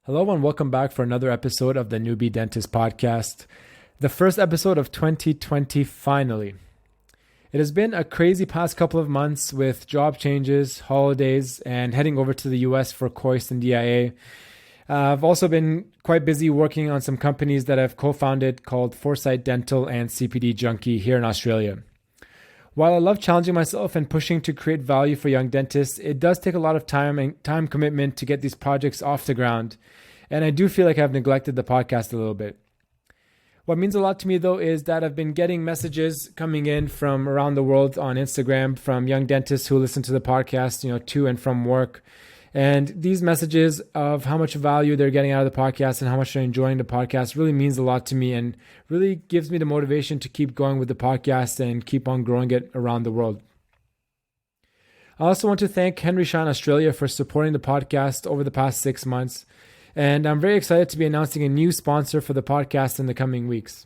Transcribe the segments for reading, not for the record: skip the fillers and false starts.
Hello and welcome back for another episode of the Newbie Dentist podcast. The first episode of 2020 finally. It has been a crazy past couple of months with job changes, holidays, and heading over to the US for coarse and DIA. I've also been quite busy working on some companies that I've co-founded called Foresight Dental and CPD Junkie here in Australia. While I love challenging myself and pushing to create value for young dentists, it does take a lot of time and time commitment to get these projects off the ground. And I do feel like I've neglected the podcast a little bit. What means a lot to me though is that I've been getting messages coming in from around the world on Instagram from young dentists who listen to the podcast, to and from work. And these messages of how much value they're getting out of the podcast and how much they're enjoying the podcast really means a lot to me and really gives me the motivation to keep going with the podcast and keep on growing it around the world. I also want to thank Henry Schein Australia for supporting the podcast over the past 6 months. And I'm very excited to be announcing a new sponsor for the podcast in the coming weeks.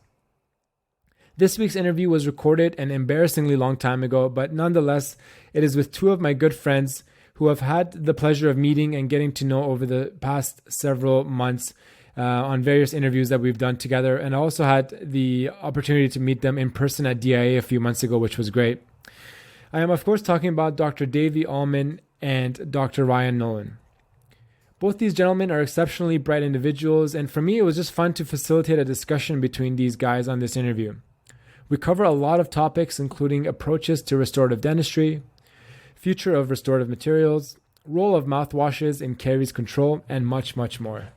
This week's interview was recorded an embarrassingly long time ago, but nonetheless, it is with two of my good friends who I've had the pleasure of meeting and getting to know over the past several months on various interviews that we've done together. And I also had the opportunity to meet them in person at DIA a few months ago, which was great. I am, of course, talking about Dr. Davey Alleman and Dr. Ryan Nolan. Both these gentlemen are exceptionally bright individuals, and for me, it was just fun to facilitate a discussion between these guys on this interview. We cover a lot of topics, including approaches to restorative dentistry, future of restorative materials, role of mouthwashes in caries control, and much, much more.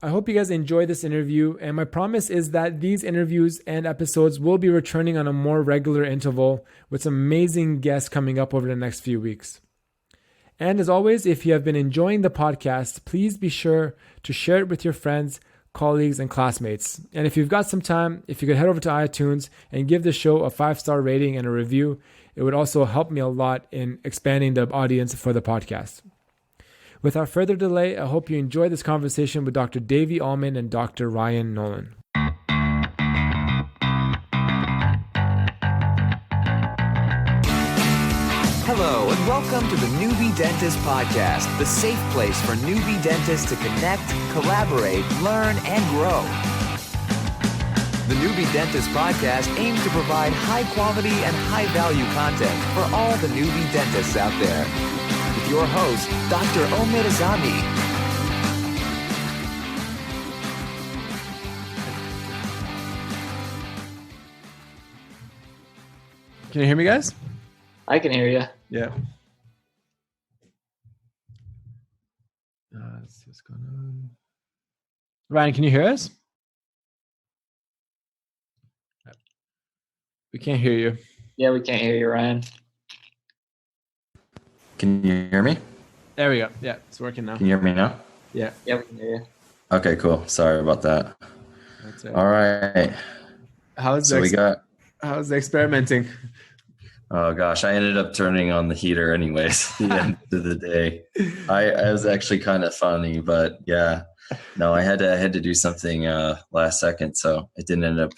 I hope you guys enjoy this interview, and my promise is that these interviews and episodes will be returning on a more regular interval with some amazing guests coming up over the next few weeks. And as always, if you have been enjoying the podcast, please be sure to share it with your friends, colleagues, and classmates. And if you've got some time, if you could head over to iTunes and give the show a 5-star rating and a review, it would also help me a lot in expanding the audience for the podcast. Without further delay, I hope you enjoy this conversation with Dr. Davey Alleman and Dr. Ryan Nolan. Hello, and welcome to the Newbie Dentist Podcast, the safe place for newbie dentists to connect, collaborate, learn, and grow. The Newbie Dentist Podcast aims to provide high-quality and high-value content for all the newbie dentists out there. With your host, Dr. Omid Azami. Can you hear me, guys? I can hear you. Yeah. Let's see what's going on. Ryan, can you hear us? We can't hear you. Yeah, we can't hear you, Ryan. Can you hear me? There we go. Yeah, it's working now. Can you hear me now? Yeah. Yeah, we can hear you. Okay, cool. Sorry about that. That's it. All right. How's the experimenting? Oh gosh, I ended up turning on the heater anyways at the end of the day. I was actually kind of funny, but yeah. No, I had to do something last second, so it didn't end up.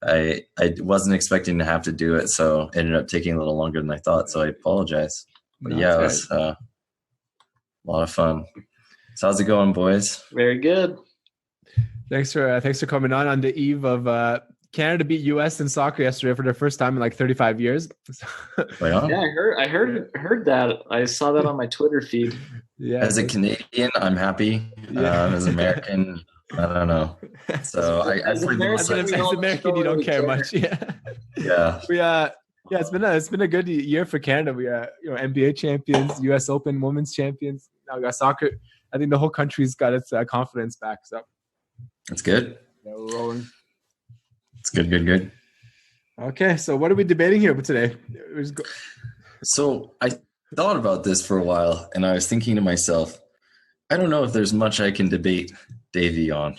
I wasn't expecting to have to do it, so it ended up taking a little longer than I thought, so I apologize. But yeah, it was a lot of fun. So how's it going, boys? Very good. Thanks for coming on the eve of Canada beat US in soccer yesterday for their first time in like 35 years. Right on. Yeah, I heard that. I saw that on my Twitter feed. Yeah. As a Canadian, I'm happy. As an American, I don't know. So as an American, you don't care much. Yeah. Yeah. It's been a good year for Canada. We are NBA champions, US Open women's champions. Now we got soccer. I think the whole country's got its confidence back. So that's good. Yeah, we're rolling. It's good. Okay, so what are we debating here today? So I thought about this for a while, and I was thinking to myself, I don't know if there's much I can debate Davey on.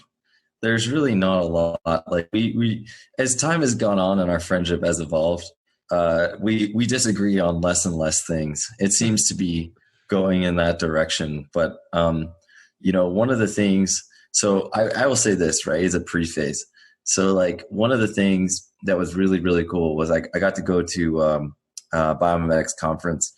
There's really not a lot. Like we as time has gone on and our friendship has evolved, we disagree on less and less things. It seems to be going in that direction. But one of the things. So I will say this, right, as a preface. So like one of the things that was really, really cool was I got to go to Biomimetics conference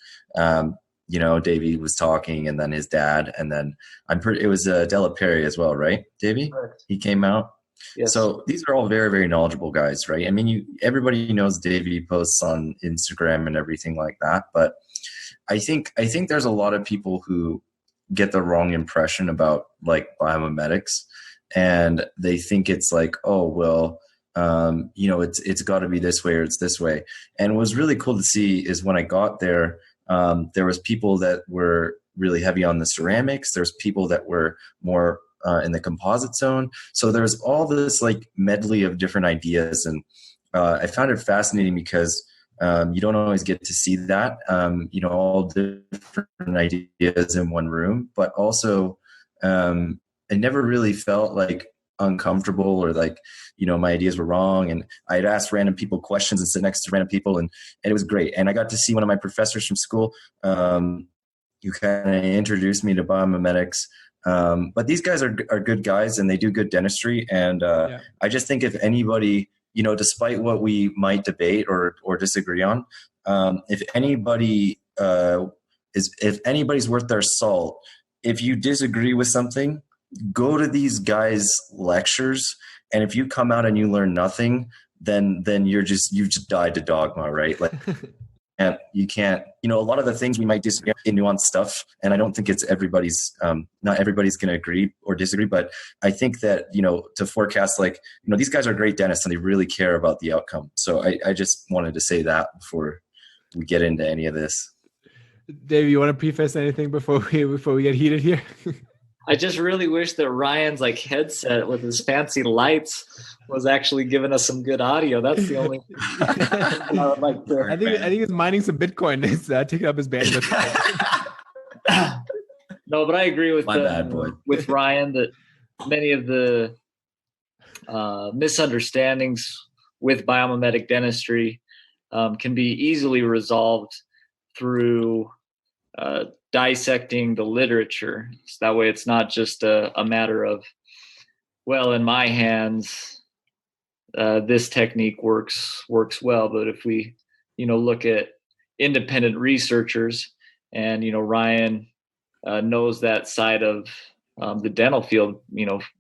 Davey was talking, and then his dad, and then it was Della Perry as well, right, Davey? Correct. He came out. Yes. So these are all very, very knowledgeable guys, right? I mean, everybody knows Davey posts on Instagram and everything like that, but I think there's a lot of people who get the wrong impression about like biomimetics, and they think it's like, oh well, it's got to be this way or it's this way. And what was really cool to see is when I got there, there was people that were really heavy on the ceramics. There's people that were more in the composite zone. So there's all this like medley of different ideas, and I found it fascinating because you don't always get to see that, all different ideas in one room, but also I never really felt like uncomfortable or like, my ideas were wrong. And I'd ask random people questions and sit next to random people, and it was great. And I got to see one of my professors from school who kind of introduced me to biomimetics. But these guys are good guys, and they do good dentistry. And I just think if anybody, despite what we might debate or disagree on, if anybody's worth their salt, if you disagree with something, go to these guys' lectures. And if you come out and you learn nothing, then you've just died to dogma, right? Like, and you can't, a lot of the things we might disagree in nuanced stuff. And I don't think it's not everybody's going to agree or disagree, but I think that, to forecast, like, these guys are great dentists and they really care about the outcome. So I just wanted to say that before we get into any of this. Dave, you want to preface anything before we get heated here? I just really wish that Ryan's like headset with his fancy lights was actually giving us some good audio. That's the only thing I would like to. I think he's mining some Bitcoin. It's taking up his bandwidth. No, but I agree with with Ryan that many of the misunderstandings with biomimetic dentistry can be easily resolved through dissecting the literature. So that way it's not just a matter of, well, in my hands, this technique works well. But if we, look at independent researchers, and, Ryan knows that side of the dental field,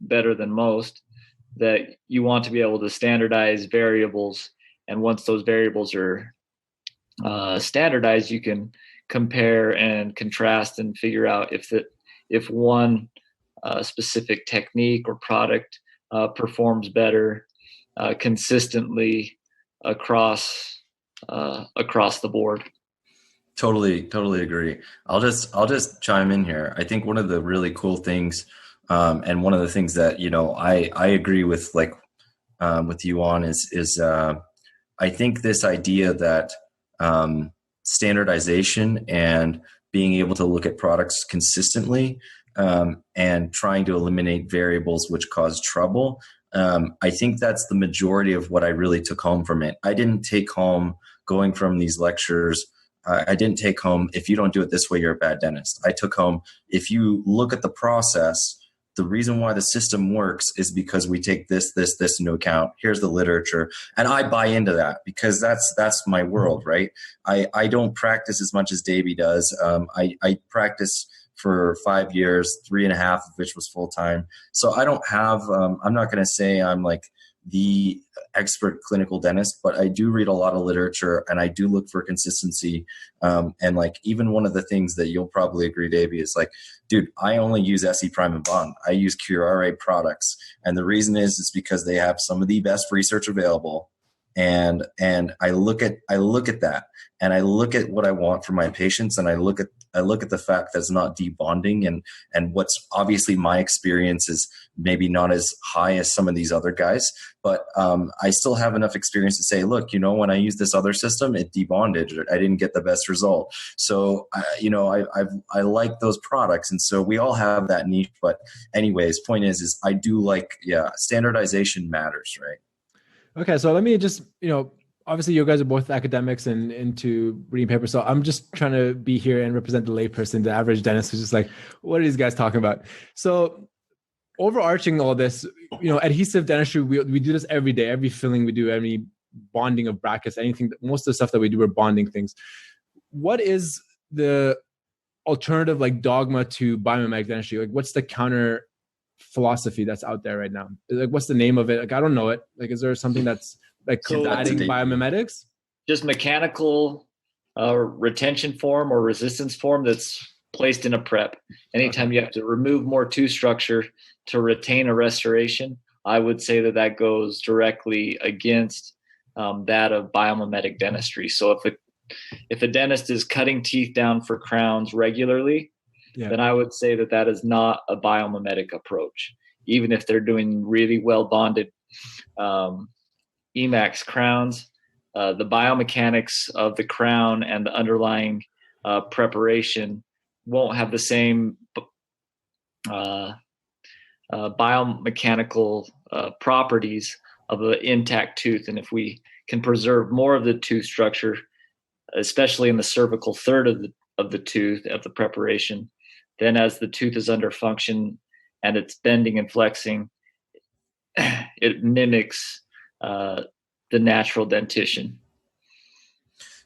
better than most, that you want to be able to standardize variables. And once those variables are standardized, you can compare and contrast and figure out if one specific technique or product performs better consistently across the board. Totally agree. I'll just chime in here. I think one of the really cool things, and one of the things that I agree with, like with you on, is I think this idea that standardization and being able to look at products consistently and trying to eliminate variables which cause trouble. I think that's the majority of what I really took home from it. I didn't take home, going from these lectures, I didn't take home, if you don't do it this way, you're a bad dentist. I took home, if you look at the process, the reason why the system works is because we take this into account. Here's the literature. And I buy into that because that's my world, right? I don't practice as much as Davey does. I practice for 5 years, 3.5 of which was full-time. So I don't have, I'm not going to say I'm like the expert clinical dentist, but I do read a lot of literature and I do look for consistency. And like, even one of the things that you'll probably agree, Davey, is like, dude, I only use SE Prime and Bond. I use Curare products. And the reason is because they have some of the best research available. And I look at that, and I look at what I want for my patients, and I look at the fact that it's not debonding, and what's obviously my experience is maybe not as high as some of these other guys, but I still have enough experience to say, look, when I use this other system, it debonded, or I didn't get the best result. So I like those products, and so we all have that niche. But anyways, point is I do like, standardization matters, right? Okay, so let me just, obviously you guys are both academics and into reading papers. So I'm just trying to be here and represent the layperson, the average dentist who's just like, what are these guys talking about? So overarching all this, adhesive dentistry, we do this every day, every filling we do, any bonding of brackets, anything, most of the stuff that we do are bonding things. What is the alternative like dogma to biomimetic dentistry? Like, what's the counter philosophy that's out there right now? Like, what's the name of it? Like, I don't know it. Like, is there something that's like combating biomimetics? Just mechanical retention form or resistance form that's placed in a prep. Anytime you have to remove more tooth structure to retain a restoration, I would say that goes directly against that of biomimetic dentistry. So if a dentist is cutting teeth down for crowns regularly, then I would say that is not a biomimetic approach. Even if they're doing really well bonded Emax crowns, the biomechanics of the crown and the underlying preparation won't have the same biomechanical properties of an intact tooth. And if we can preserve more of the tooth structure, especially in the cervical third of the tooth of the preparation, then as the tooth is under function and it's bending and flexing, it mimics the natural dentition.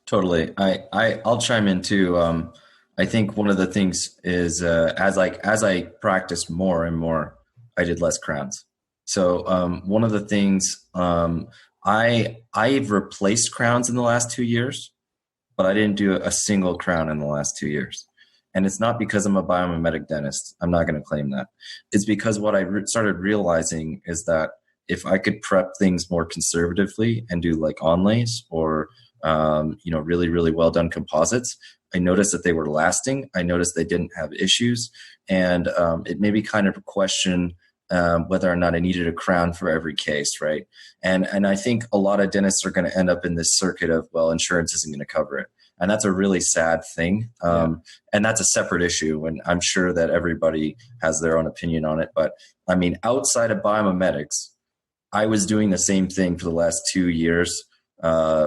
Totally. I'll chime in too. I think one of the things is as I practiced more and more, I did less crowns. So one of the things I've replaced crowns in the last 2 years, but I didn't do a single crown in the last 2 years. And it's not because I'm a biomimetic dentist. I'm not going to claim that. It's because what I started realizing is that if I could prep things more conservatively and do like onlays or really, really well done composites, I noticed that they were lasting. I noticed they didn't have issues. And it made me kind of question whether or not I needed a crown for every case, right? And I think a lot of dentists are going to end up in this circuit of, well, insurance isn't going to cover it. And that's a really sad thing. And that's a separate issue. And I'm sure that everybody has their own opinion on it. But I mean, outside of biomimetics, I was doing the same thing for the last 2 years,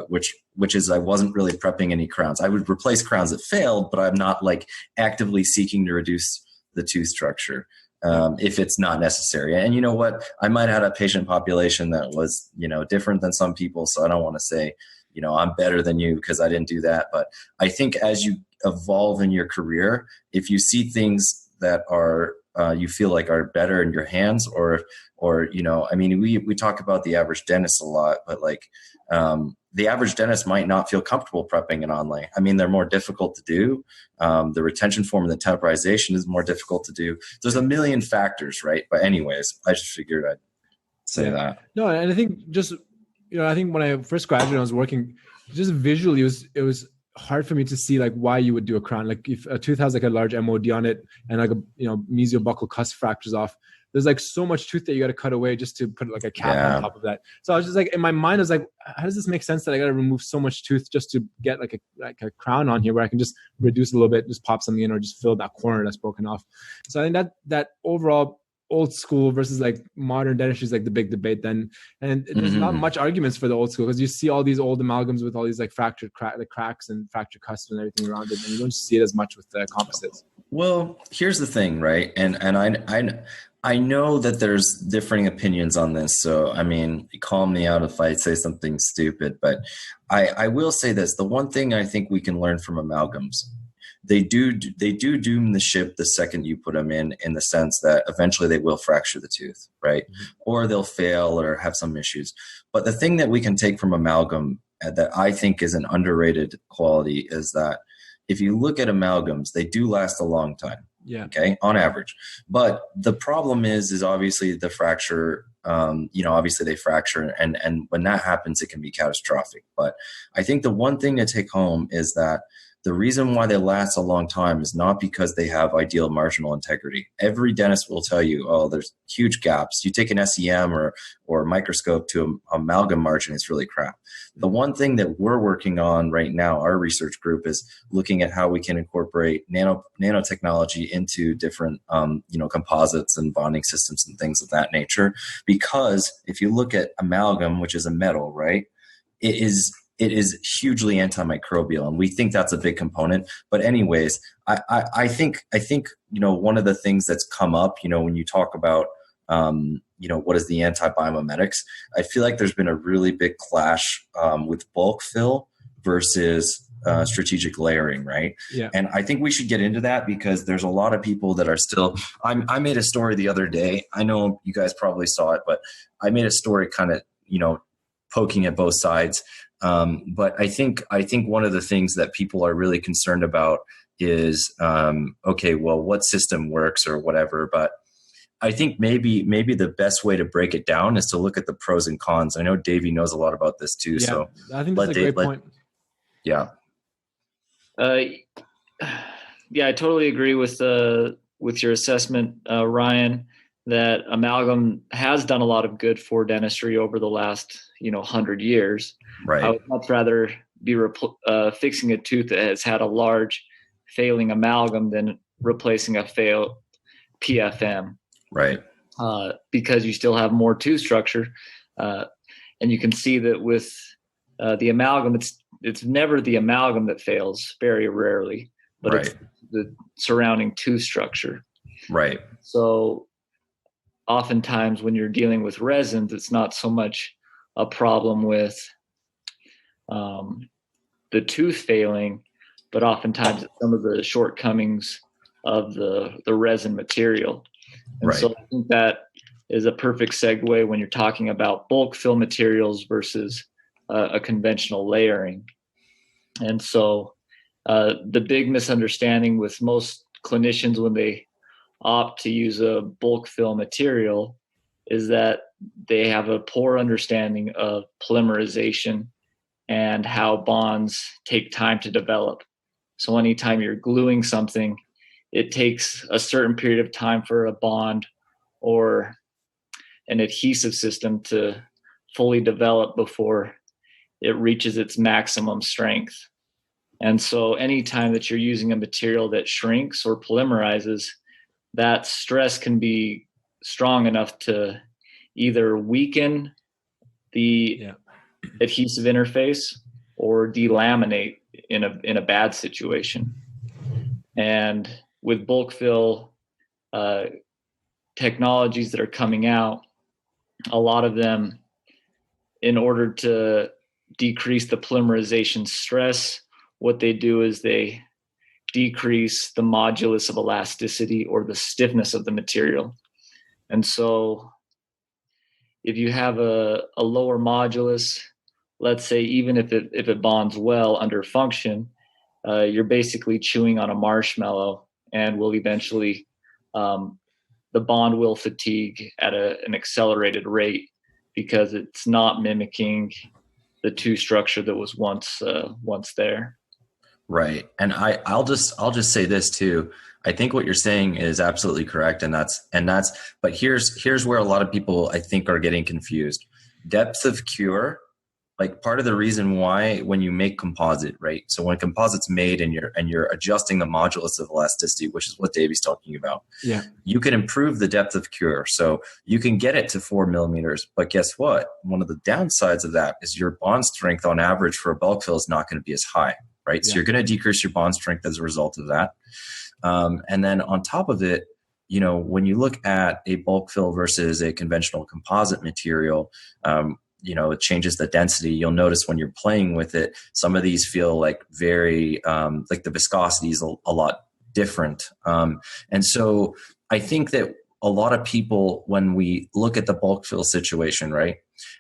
which is I wasn't really prepping any crowns. I would replace crowns that failed, but I'm not like actively seeking to reduce the tooth structure if it's not necessary. And you know what? I might have had a patient population that was, different than some people. So I don't want to say, I'm better than you because I didn't do that. But I think as you evolve in your career, if you see things that are you feel like are better in your hands or I mean, we talk about the average dentist a lot, but like the average dentist might not feel comfortable prepping an onlay. I mean, they're more difficult to do. The retention form and the temporization is more difficult to do. There's a million factors, right? But anyways, I just figured I'd say that. No, and I think just, I think when I first graduated, I was working just visually, it was hard for me to see like why you would do a crown. Like if a tooth has like a large MOD on it and like a, mesiobuccal cusp fractures off, there's like so much tooth that you got to cut away just to put like a cap on top of that. So I was just like, in my mind, I was like, how does this make sense that I got to remove so much tooth just to get like a crown on here where I can just reduce a little bit, just pop something in or just fill that corner that's broken off. So I think that overall old school versus like modern dentistry is like the big debate then. And there's not much arguments for the old school because you see all these old amalgams with all these like fractured cracks and fractured cusps and everything around it. And you don't see it as much with the composites. Well, here's the thing, right? And I know that there's differing opinions on this. So, I mean, call me out if I say something stupid, but I will say this. The one thing I think we can learn from amalgams, they do doom the ship the second you put them in the sense that eventually they will fracture the tooth, right? Or they'll fail or have some issues. But the thing that we can take from amalgam that I think is an underrated quality is that if you look at amalgams, they do last a long time. Yeah. Okay. On average. But the problem is obviously the fracture, obviously they fracture and when that happens, it can be catastrophic. But I think the one thing to take home is that the reason why they last a long time is not because they have ideal marginal integrity. Every dentist will tell you, oh, there's huge gaps. You take an SEM or a microscope to amalgam margin, it's really crap. The one thing that we're working on right now, our research group, is looking at how we can incorporate nanotechnology into different, composites and bonding systems and things of that nature. Because if you look at amalgam, which is a metal, right, it is hugely antimicrobial, and we think that's a big component. But anyways, I think one of the things that's come up, when you talk about what is the anti-biomimetics, I feel like there's been a really big clash with bulk fill versus strategic layering, right? Yeah. And I think we should get into that because there's a lot of people that are still. I made a story the other day. I know you guys probably saw it, but I made a story kind of poking at both sides. But I think one of the things that people are really concerned about is okay, well, what system works or whatever, but I think maybe the best way to break it down is to look at the pros and cons. I know Davey knows a lot about this too. Yeah, So I think that's a great point. Yeah. Yeah, I totally agree with your assessment, Ryan, that amalgam has done a lot of good for dentistry over the last 100 years. Right. I would much rather be fixing a tooth that has had a large failing amalgam than replacing a failed PFM. Right. Because you still have more tooth structure, and you can see that with the amalgam, it's never the amalgam that fails, very rarely, but right. It's the surrounding tooth structure. Right. So oftentimes when you're dealing with resins, it's not so much a problem with the tooth failing, but oftentimes it's some of the shortcomings of the resin material. And right. So I think that is a perfect segue when you're talking about bulk fill materials versus a conventional layering. And so the big misunderstanding with most clinicians when they opt to use a bulk fill material is that they have a poor understanding of polymerization and how bonds take time to develop. So anytime you're gluing something, it takes a certain period of time for a bond or an adhesive system to fully develop before it reaches its maximum strength. And so anytime that you're using a material that shrinks or polymerizes, that stress can be strong enough to either weaken the adhesive interface or delaminate in a bad situation. And with bulk fill technologies that are coming out, a lot of them, in order to decrease the polymerization stress, what they do is they decrease the modulus of elasticity or the stiffness of the material. And so if you have a lower modulus, let's say even if it bonds well under function, you're basically chewing on a marshmallow and will eventually, the bond will fatigue at an accelerated rate because it's not mimicking the tooth structure that was once there. Right. And I'll just say this too. I think what you're saying is absolutely correct. But here's where a lot of people I think are getting confused. Depth of cure, like part of the reason why when you make composite, right? So when composite's made and you're adjusting the modulus of elasticity, which is what Davey's talking about, you can improve the depth of cure. So you can get it to 4 millimeters. But guess what? One of the downsides of that is your bond strength on average for a bulk fill is not going to be as high, right? So you're going to decrease your bond strength as a result of that. And then on top of it, when you look at a bulk fill versus a conventional composite material, it changes the density. You'll notice when you're playing with it, some of these feel like very, like the viscosity is a lot different. And so I think that a lot of people, when we look at the bulk fill situation, right?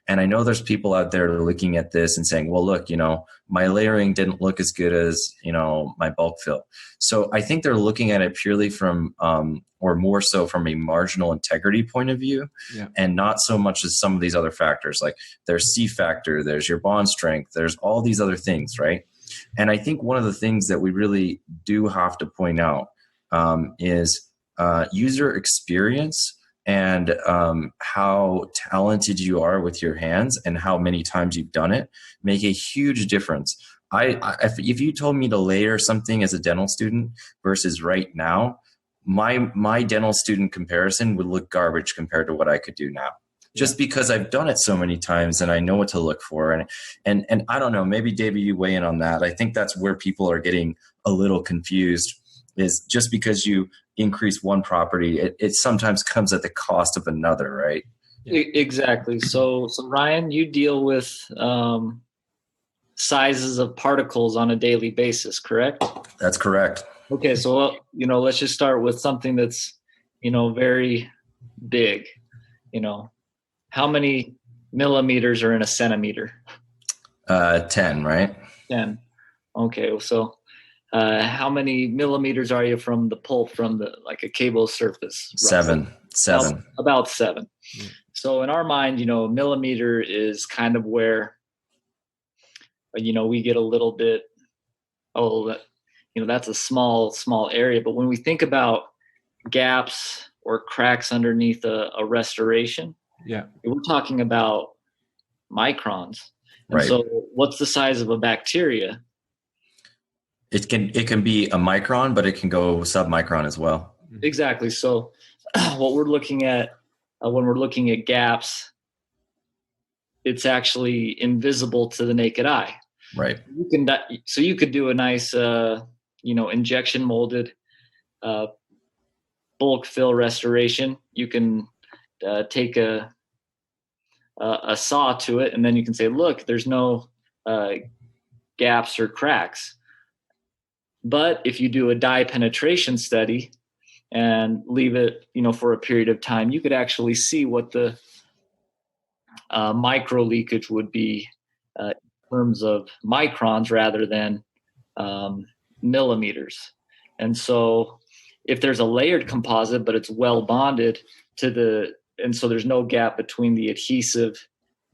And I know there's people out there looking at this and saying, well, look, my layering didn't look as good as, my bulk fill. So I think they're looking at it purely from, or more so from a marginal integrity point of view, and not so much as some of these other factors. Like there's C factor, there's your bond strength, there's all these other things, right? And I think one of the things that we really do have to point out is user experience and how talented you are with your hands and how many times you've done it make a huge difference. If you told me to layer something as a dental student versus right now, my dental student comparison would look garbage compared to what I could do now. Just because I've done it so many times and I know what to look for. And I don't know, maybe Davey, you weigh in on that. I think that's where people are getting a little confused, is just because you increase one property, it sometimes comes at the cost of another, right? Exactly. So Ryan, you deal with sizes of particles on a daily basis, correct? That's correct. Okay, so let's just start with something that's very big. How many millimeters are in a centimeter? 10, right? 10. Okay, so how many millimeters are you from the pulp from like a cable surface? Roughly? 7. About 7. Yeah. So in our mind, millimeter is kind of where we get a little bit, that's a small area. But when we think about gaps or cracks underneath a restoration, we're talking about microns. And right. So what's the size of a bacteria? It can be a micron, but it can go submicron as well. Exactly. So what we're looking at when we're looking at gaps, it's actually invisible to the naked eye. Right. You could do a nice, injection molded bulk fill restoration. You can take a saw to it, and then you can say, look, there's no gaps or cracks. But if you do a dye penetration study and leave it, for a period of time, you could actually see what the micro leakage would be in terms of microns rather than millimeters. And so if there's a layered composite, but it's well bonded and so there's no gap between the adhesive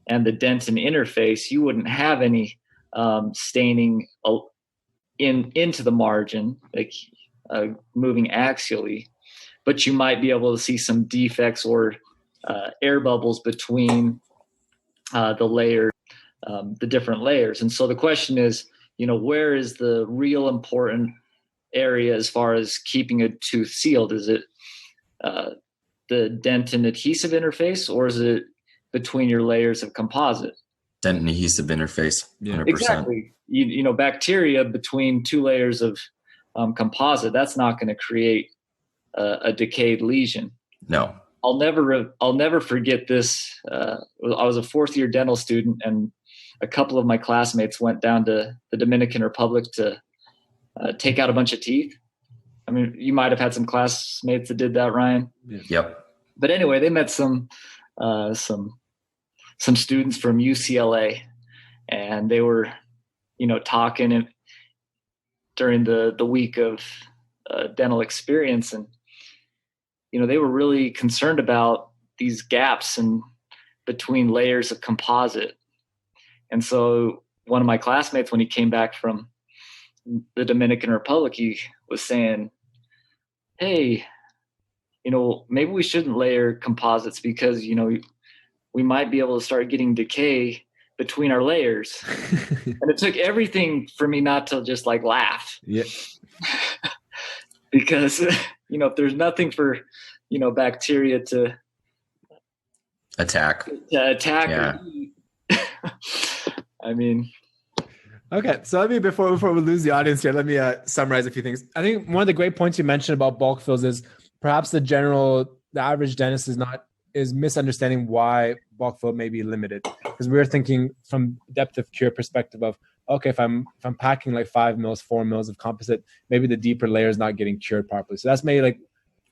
and the dentin interface, you wouldn't have any staining into the margin, like moving axially, but you might be able to see some defects or air bubbles between the different layers. And so the question is, where is the real important area as far as keeping a tooth sealed? Is it the dentin adhesive interface, or is it between your layers of composite? Dentin adhesive interface, 100%. Exactly. Bacteria between 2 layers of composite, that's not going to create a decayed lesion. No. I'll never forget this. I was a 4th-year dental student, and a couple of my classmates went down to the Dominican Republic to take out a bunch of teeth. I mean, you might have had some classmates that did that, Ryan. Yep. But anyway, they met some students from UCLA, and they were, talking during the week of dental experience, and they were really concerned about these gaps in between layers of composite. And so one of my classmates, when he came back from the Dominican Republic, he was saying, hey, maybe we shouldn't layer composites because, we might be able to start getting decay between our layers. And it took everything for me not to just laugh. Yeah. Because, if there's nothing for, bacteria to attack. Yeah. I mean. Okay, so before we lose the audience here, let me summarize a few things. I think one of the great points you mentioned about bulk fills is perhaps the average dentist is misunderstanding why bulk fill may be limited, because we're thinking from depth of cure perspective of, okay, if I'm packing 5 mils, 4 mils of composite, maybe the deeper layer is not getting cured properly. So that's maybe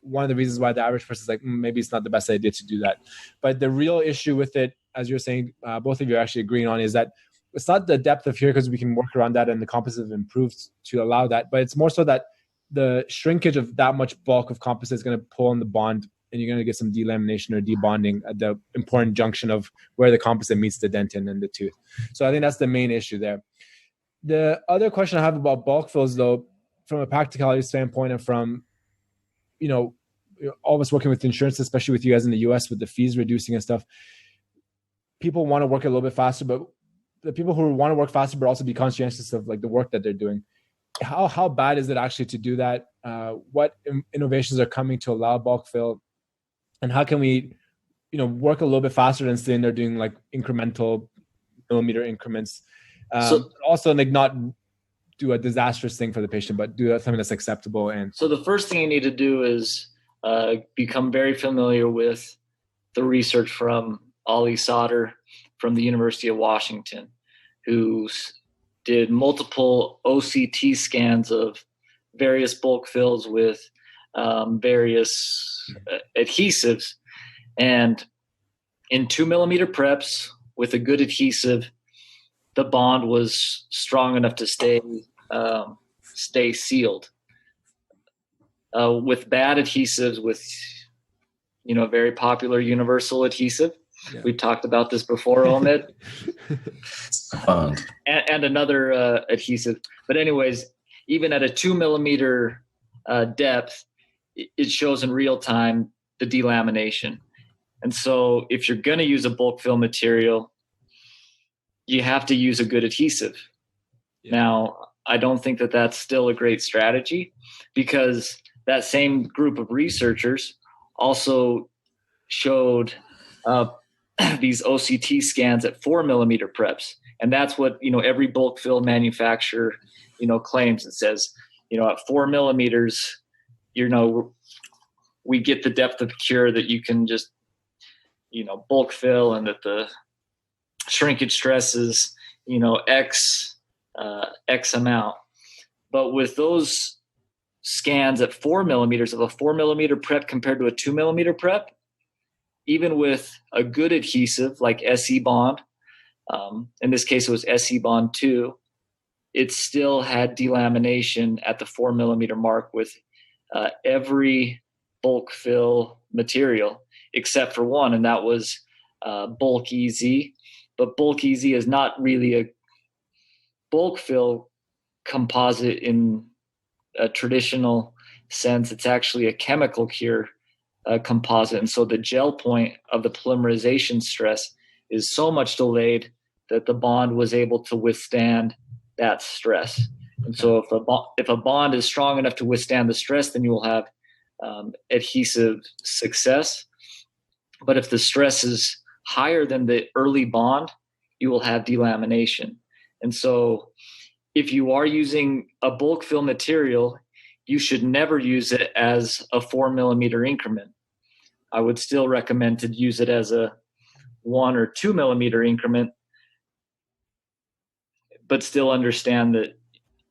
one of the reasons why the average person is maybe it's not the best idea to do that. But the real issue with it, as you're saying, both of you are actually agreeing on, is that it's not the depth of cure, because we can work around that and the composite improves to allow that. But it's more so that the shrinkage of that much bulk of composite is going to pull on the bond, and you're going to get some delamination or debonding at the important junction of where the composite meets the dentin and the tooth. So I think that's the main issue there. The other question I have about bulk fills, though, from a practicality standpoint and from, all of us working with insurance, especially with you guys in the US with the fees reducing and stuff, people want to work a little bit faster, but the people who want to work faster but also be conscientious of the work that they're doing, how bad is it actually to do that? What innovations are coming to allow bulk fill, and how can we work a little bit faster than sitting there doing incremental millimeter increments, also not do a disastrous thing for the patient, but do something that's acceptable. And so the first thing you need to do is become very familiar with the research from Ollie Sauter from the University of Washington, who's did multiple OCT scans of various bulk fills with various adhesives. And in 2 millimeter preps with a good adhesive, the bond was strong enough to stay sealed. With bad adhesives, with very popular universal adhesive, we talked about this before, Omid, and another adhesive. But anyways, even at a 2 millimeter depth, it shows in real time the delamination. And so if you're going to use a bulk fill material, you have to use a good adhesive. Yeah. Now, I don't think that that's still a great strategy, because that same group of researchers also showed these OCT scans at 4 millimeter preps. And that's what, every bulk fill manufacturer, claims. It says, at 4 millimeters, we get the depth of cure that you can just, bulk fill, and that the shrinkage stress is, X amount. But with those scans at 4 millimeters, of a 4 millimeter prep compared to a 2 millimeter prep, even with a good adhesive like SE Bond, in this case it was SE Bond 2, it still had delamination at the 4 millimeter mark with every bulk fill material except for one, and that was Bulk EZ. But Bulk EZ is not really a bulk fill composite in a traditional sense. It's actually a chemical cure composite. And so the gel point of the polymerization stress is so much delayed that the bond was able to withstand that stress. And so if a bond is strong enough to withstand the stress, then you will have adhesive success. But if the stress is higher than the early bond, you will have delamination. And so if you are using a bulk fill material, you should never use it as a 4 millimeter increment. I would still recommend to use it as a 1 or 2 millimeter increment, but still understand that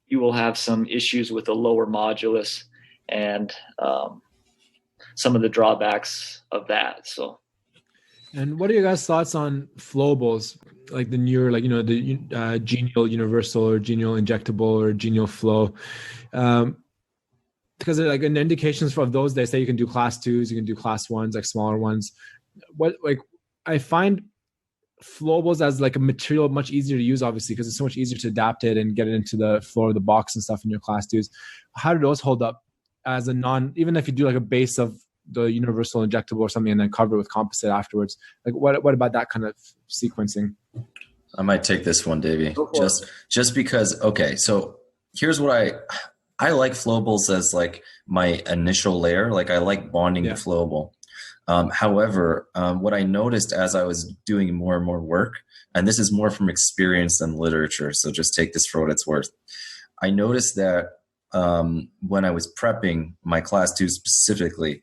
you will have some issues with a lower modulus and some of the drawbacks of that. So. And what are your guys' thoughts on flowables, like the newer, the genial universal or genial injectable or genial flow? Because like in indications of those, they say you can do class 2s, you can do class 1s, like smaller ones. I find flowables as like a material much easier to use, obviously, because it's so much easier to adapt it and get it into the floor of the box and stuff in your class 2s. How do those hold up as a even if you do like a base of the universal injectable or something and then cover it with composite afterwards? Like what about that kind of sequencing? I might take this one, Davey, just because. Okay, so here's what I like flowables as like my initial layer. Like I like bonding the flowable. However, what I noticed as I was doing more and more work, and this is more from experience than literature, so just take this for what it's worth. I noticed that when I was prepping my class 2 specifically,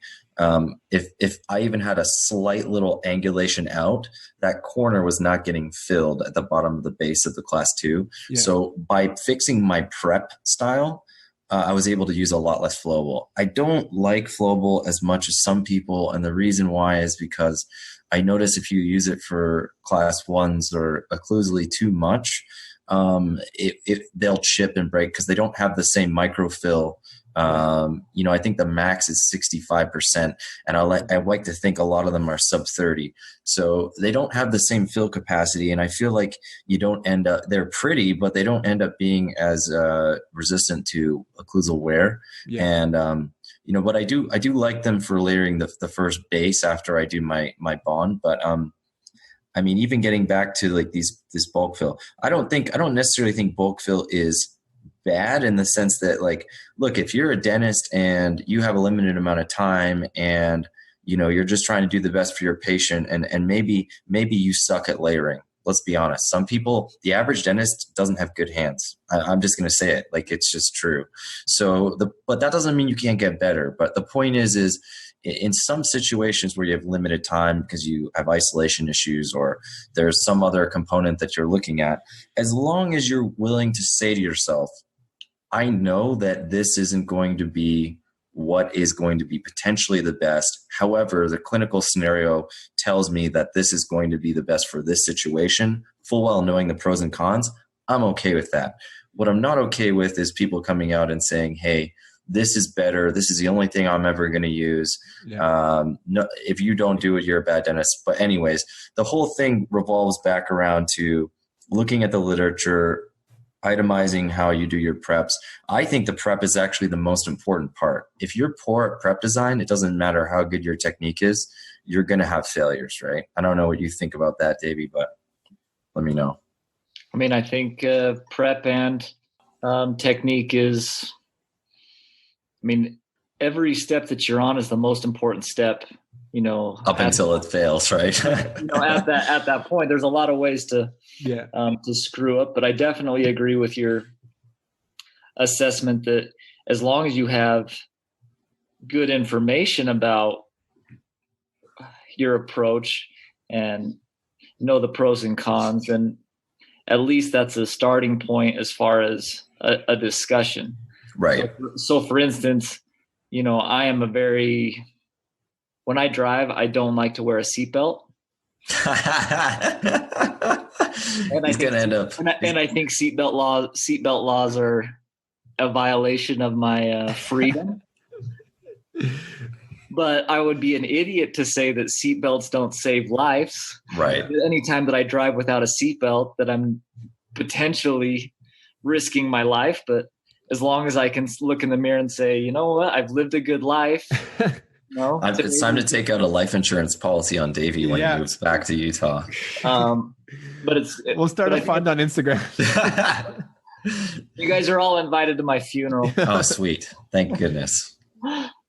if I even had a slight little angulation out, that corner was not getting filled at the bottom of the base of the class 2. Yeah. So by fixing my prep style, I was able to use a lot less flowable. I don't like flowable as much as some people, and the reason why is because I notice if you use it for class 1s or occlusally too much, they'll chip and break because they don't have the same microfill. I think the max is 65%, and I like to think a lot of them are sub 30. So they don't have the same fill capacity, and I feel like you don't end up. They're pretty, but they don't end up being as resistant to occlusal wear. Yeah. And but I do like them for layering the first base after I do my bond. But even getting back to like this bulk fill, I don't necessarily think bulk fill is bad in the sense that, like, look, if you're a dentist and you have a limited amount of time and you're just trying to do the best for your patient, and maybe you suck at layering. Let's be honest. Some people, the average dentist doesn't have good hands. I'm just going to say it. Like, it's just true. So but that doesn't mean you can't get better. But the point is in some situations where you have limited time because you have isolation issues or there's some other component that you're looking at, as long as you're willing to say to yourself, I know that this isn't going to be what is going to be potentially the best. However, the clinical scenario tells me that this is going to be the best for this situation, full well knowing the pros and cons. I'm okay with that. What I'm not okay with is people coming out and saying, hey, this is better. This is the only thing I'm ever going to use. Yeah. No, if you don't do it, you're a bad dentist. But anyways, the whole thing revolves back around to looking at the literature, itemizing how you do your preps. I think the prep is actually the most important part. If you're poor at prep design, it doesn't matter how good your technique is, you're going to have failures, right? I don't know what you think about that, Davey, but let me know. I mean, I think prep and technique is, I mean, every step that you're on is the most important step, you know, up until it fails, right? You know, at that point, there's a lot of ways to screw up, but I definitely agree with your assessment that as long as you have good information about your approach and know the pros and cons, and at least that's a starting point as far as a discussion. Right. So for instance, you know, when I drive, I don't like to wear a seatbelt. And I think seatbelt laws are a violation of my freedom. But I would be an idiot to say that seatbelts don't save lives. Right. Anytime that I drive without a seatbelt, that I'm potentially risking my life. But as long as I can look in the mirror and say, you know what, I've lived a good life. No, it's time to take out a life insurance policy on Davey when he moves back to Utah. But we'll start a fund on Instagram. You guys are all invited to my funeral. Oh, sweet! Thank goodness.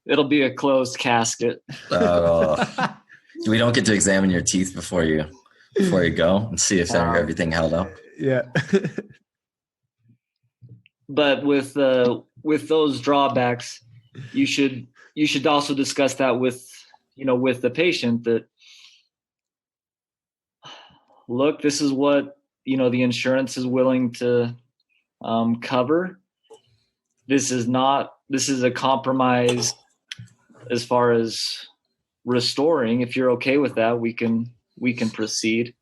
It'll be a closed casket. We don't get to examine your teeth before you go and see if everything held up. Yeah. But with those drawbacks, you should also discuss that with the patient, that look, this is what, the insurance is willing to cover. This is a compromise as far as restoring. If you're okay with that, we can proceed.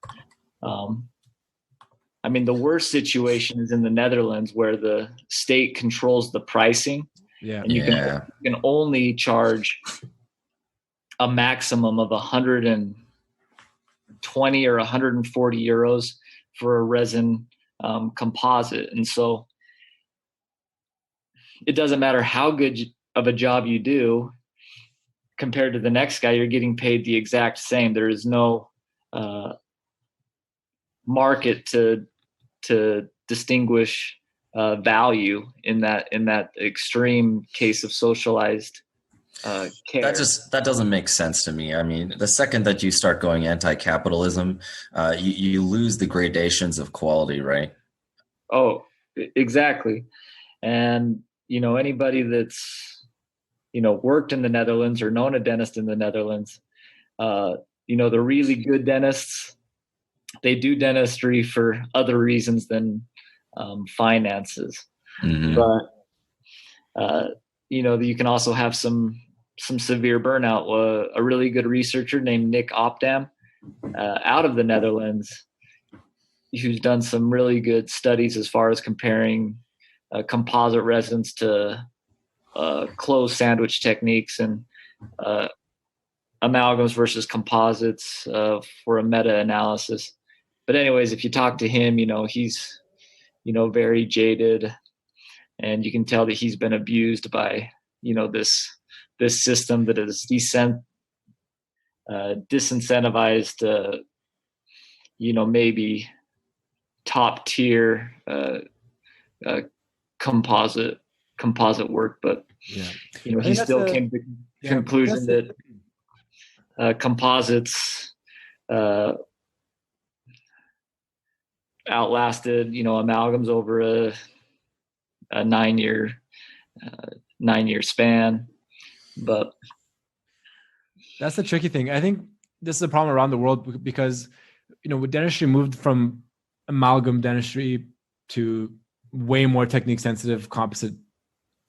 I mean, the worst situation is in the Netherlands, where the state controls the pricing. Yeah. And you can only charge a maximum of 120 or 140 euros for a resin composite. And so it doesn't matter how good of a job you do compared to the next guy, you're getting paid the exact same. There is no market to distinguish value in that extreme case of socialized care. That doesn't make sense to me. I mean, the second that you start going anti-capitalism, you lose the gradations of quality, right? Oh, exactly. And anybody that's worked in the Netherlands or known a dentist in the Netherlands, the really good dentists, they do dentistry for other reasons than finances. Mm-hmm. But you can also have some severe burnout. A really good researcher named Nick Opdam out of the Netherlands, who's done some really good studies as far as comparing composite resins to closed sandwich techniques and amalgams versus composites for a meta-analysis. But anyways, if you talk to him, he's very jaded, and you can tell that he's been abused by this system that is disincentivized maybe top tier composite work. But he still came to the conclusion that composites outlasted amalgams over a 9-year span. But That's the tricky thing. I think this is a problem around the world because, with dentistry moved from amalgam dentistry to way more technique sensitive composite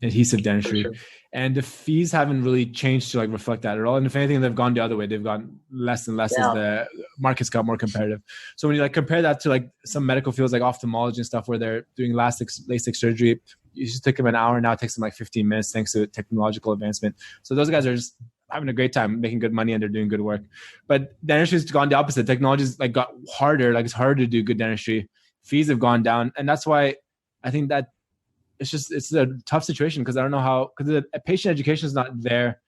adhesive dentistry. Sure. And the fees haven't really changed to like reflect that at all. And if anything, they've gone the other way. They've gone less and less as the market's got more competitive. So when you like compare that to like some medical fields like ophthalmology and stuff where they're doing LASIK surgery, you just take them an hour. Now it takes them like 15 minutes thanks to technological advancement. So those guys are just having a great time, making good money, and they're doing good work. But dentistry's gone the opposite. Technology's like got harder. Like it's harder to do good dentistry. Fees have gone down. And that's why I think that it's a tough situation because I don't know how, because the patient education is not there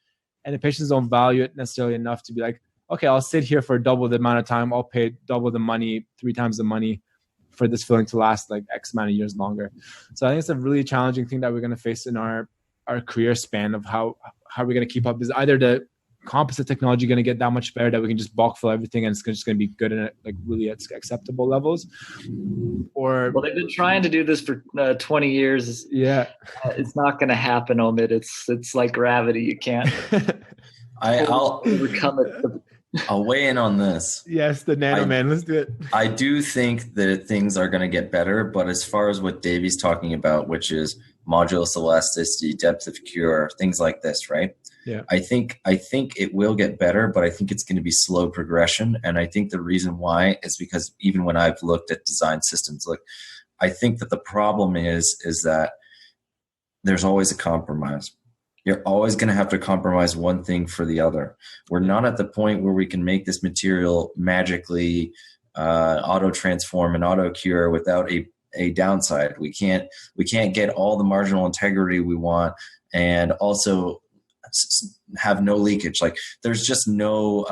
and the patients don't value it necessarily enough to be like, okay, I'll sit here for double the amount of time. I'll pay double the money, 3 times the money for this filling to last like X amount of years longer. So I think it's a really challenging thing that we're going to face in our career span of how we're going to keep up. Is either the composite technology going to get that much better that we can just bulk fill everything and it's just going to be good and like really at acceptable levels, or they've been trying to do this for 20 years. It's not going to happen, Omid. It's like gravity. You can't I'll overcome it. I'll weigh in on this. Yes, the nano man. Let's do it. I do think that things are going to get better, but as far as what Davey's talking about, which is modulus elasticity, depth of cure, things like this, right? Yeah. I think it will get better, but I think it's going to be slow progression. And I think the reason why is because even when I've looked at design systems, I think that the problem is that there's always a compromise. You're always going to have to compromise one thing for the other. We're not at the point where we can make this material magically auto transform and auto cure without a downside. We can't get all the marginal integrity we want and also have no leakage. Like there's just no,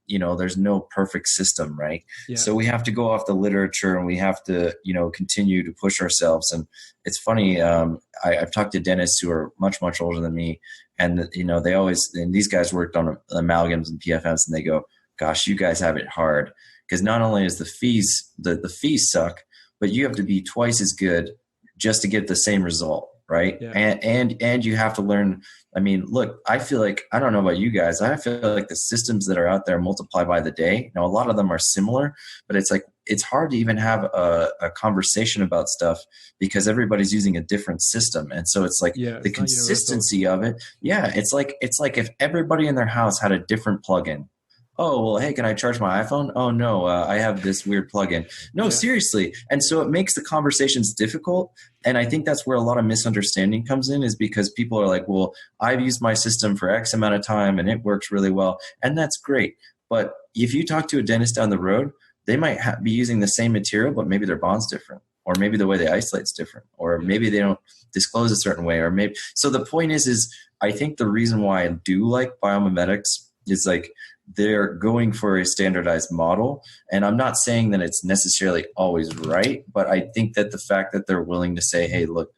there's no perfect system, right? Yeah. So we have to go off the literature and we have to, continue to push ourselves. And it's funny. I've talked to dentists who are much, much older than me. And, they always, and these guys worked on amalgams and PFMs and they go, gosh, you guys have it hard. Because not only is the fees suck, but you have to be twice as good just to get the same result. Right. Yeah. And you have to learn. I mean, look, I feel like, I don't know about you guys. I feel like the systems that are out there multiply by the day. Now, a lot of them are similar, but it's like, it's hard to even have a conversation about stuff because everybody's using a different system. And so it's like the consistency of it. Yeah. It's like if everybody in their house had a different plugin. Oh, well, hey, can I charge my iPhone? Oh, no, I have this weird plugin. No, seriously. And so it makes the conversations difficult. And I think that's where a lot of misunderstanding comes in is because people are like, well, I've used my system for X amount of time and it works really well. And that's great. But if you talk to a dentist down the road, they might be using the same material, but maybe their bond's different. Or maybe the way they isolate is different. Or maybe they don't disclose a certain way. Or maybe. So the point is I think the reason why I do like biomimetics is like, they're going for a standardized model. And I'm not saying that it's necessarily always right, but I think that the fact that they're willing to say, hey, look,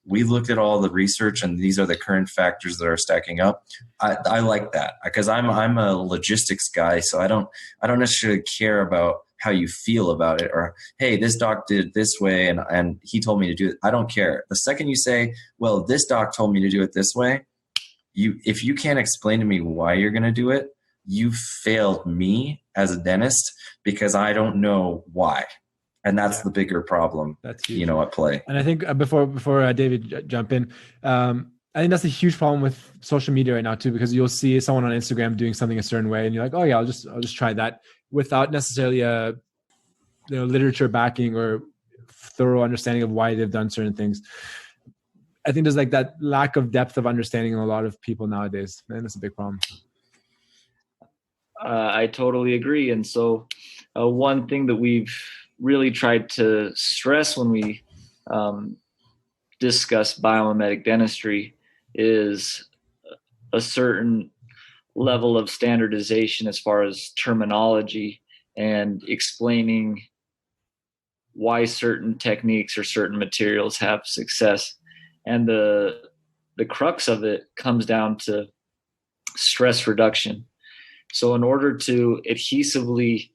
we looked at all the research and these are the current factors that are stacking up. I like that because I'm a logistics guy. So I don't necessarily care about how you feel about it or, hey, this doc did it this way and he told me to do it. I don't care. The second you say, well, this doc told me to do it this way, if you can't explain to me why you're going to do it, you failed me as a dentist because I don't know why. And that's the bigger problem, that's huge. At play. And I think before David jump in, I think that's a huge problem with social media right now too, because you'll see someone on Instagram doing something a certain way and you're like, oh yeah, I'll just try that without necessarily a literature backing or thorough understanding of why they've done certain things. I think there's like that lack of depth of understanding in a lot of people nowadays. And that's a big problem. I totally agree. And so one thing that we've really tried to stress when we discuss biomimetic dentistry is a certain level of standardization as far as terminology and explaining why certain techniques or certain materials have success. And the crux of it comes down to stress reduction. So in order to adhesively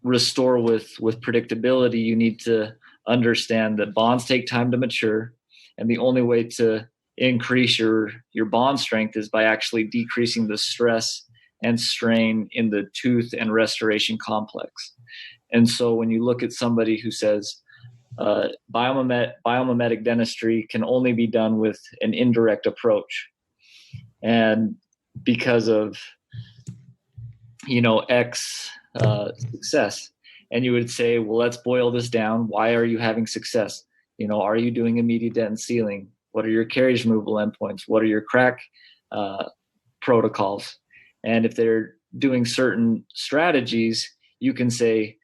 restore with predictability, you need to understand that bonds take time to mature. And the only way to increase your bond strength is by actually decreasing the stress and strain in the tooth and restoration complex. And so when you look at somebody who says biomimetic dentistry can only be done with an indirect approach, and because of X success, and you would say, well, let's boil this down. Why are you having success? Are you doing immediate dent sealing? What are your caries removal endpoints? What are your crack protocols? And if they're doing certain strategies, you can say,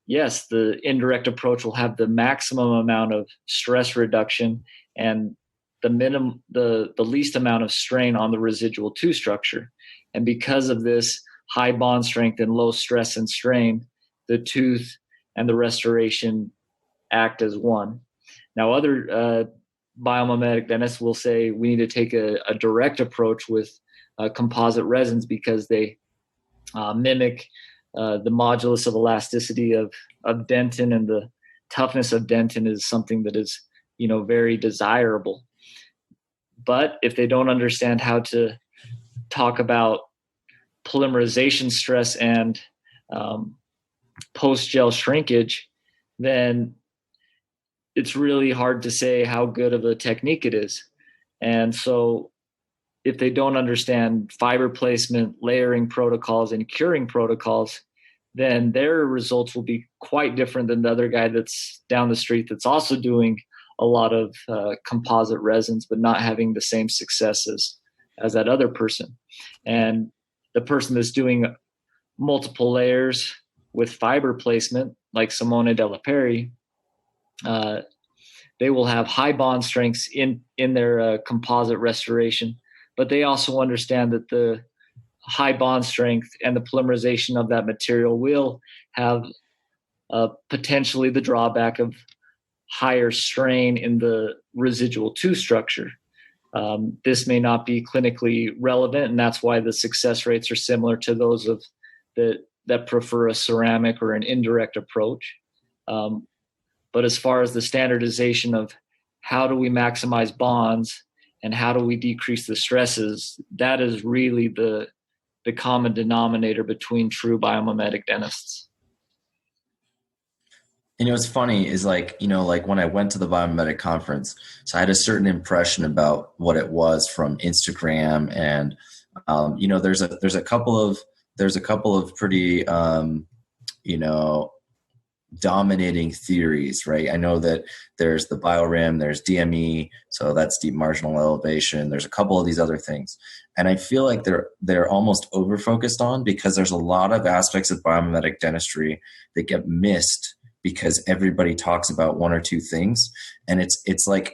yes, the indirect approach will have the maximum amount of stress reduction and the least amount of strain on the residual tooth structure. And because of this high bond strength and low stress and strain, the tooth and the restoration act as one. Now, other biomimetic dentists will say we need to take a direct approach with composite resins because they mimic the modulus of elasticity of dentin, and the toughness of dentin is something that is very desirable. But if they don't understand how to talk about polymerization stress and post-gel shrinkage, then it's really hard to say how good of a technique it is. And so if they don't understand fiber placement, layering protocols, and curing protocols, then their results will be quite different than the other guy that's down the street that's also doing a lot of composite resins, but not having the same successes as that other person. And the person that's doing multiple layers with fiber placement, like Simone Della Peri, they will have high bond strengths in their composite restoration, but they also understand that the high bond strength and the polymerization of that material will have potentially the drawback of higher strain in the residual tooth structure. This may not be clinically relevant, and that's why the success rates are similar to those of that prefer a ceramic or an indirect approach. But as far as the standardization of how do we maximize bonds and how do we decrease the stresses, that is really the common denominator between true biomimetic dentists. What's funny is like when I went to the biomimetic conference, so I had a certain impression about what it was from Instagram, and there's a couple of pretty dominating theories, right? I know that there's the BioRim, there's DME, so that's deep marginal elevation. There's a couple of these other things, and I feel like they're almost over focused on, because there's a lot of aspects of biomimetic dentistry that get missed because everybody talks about one or two things, and it's like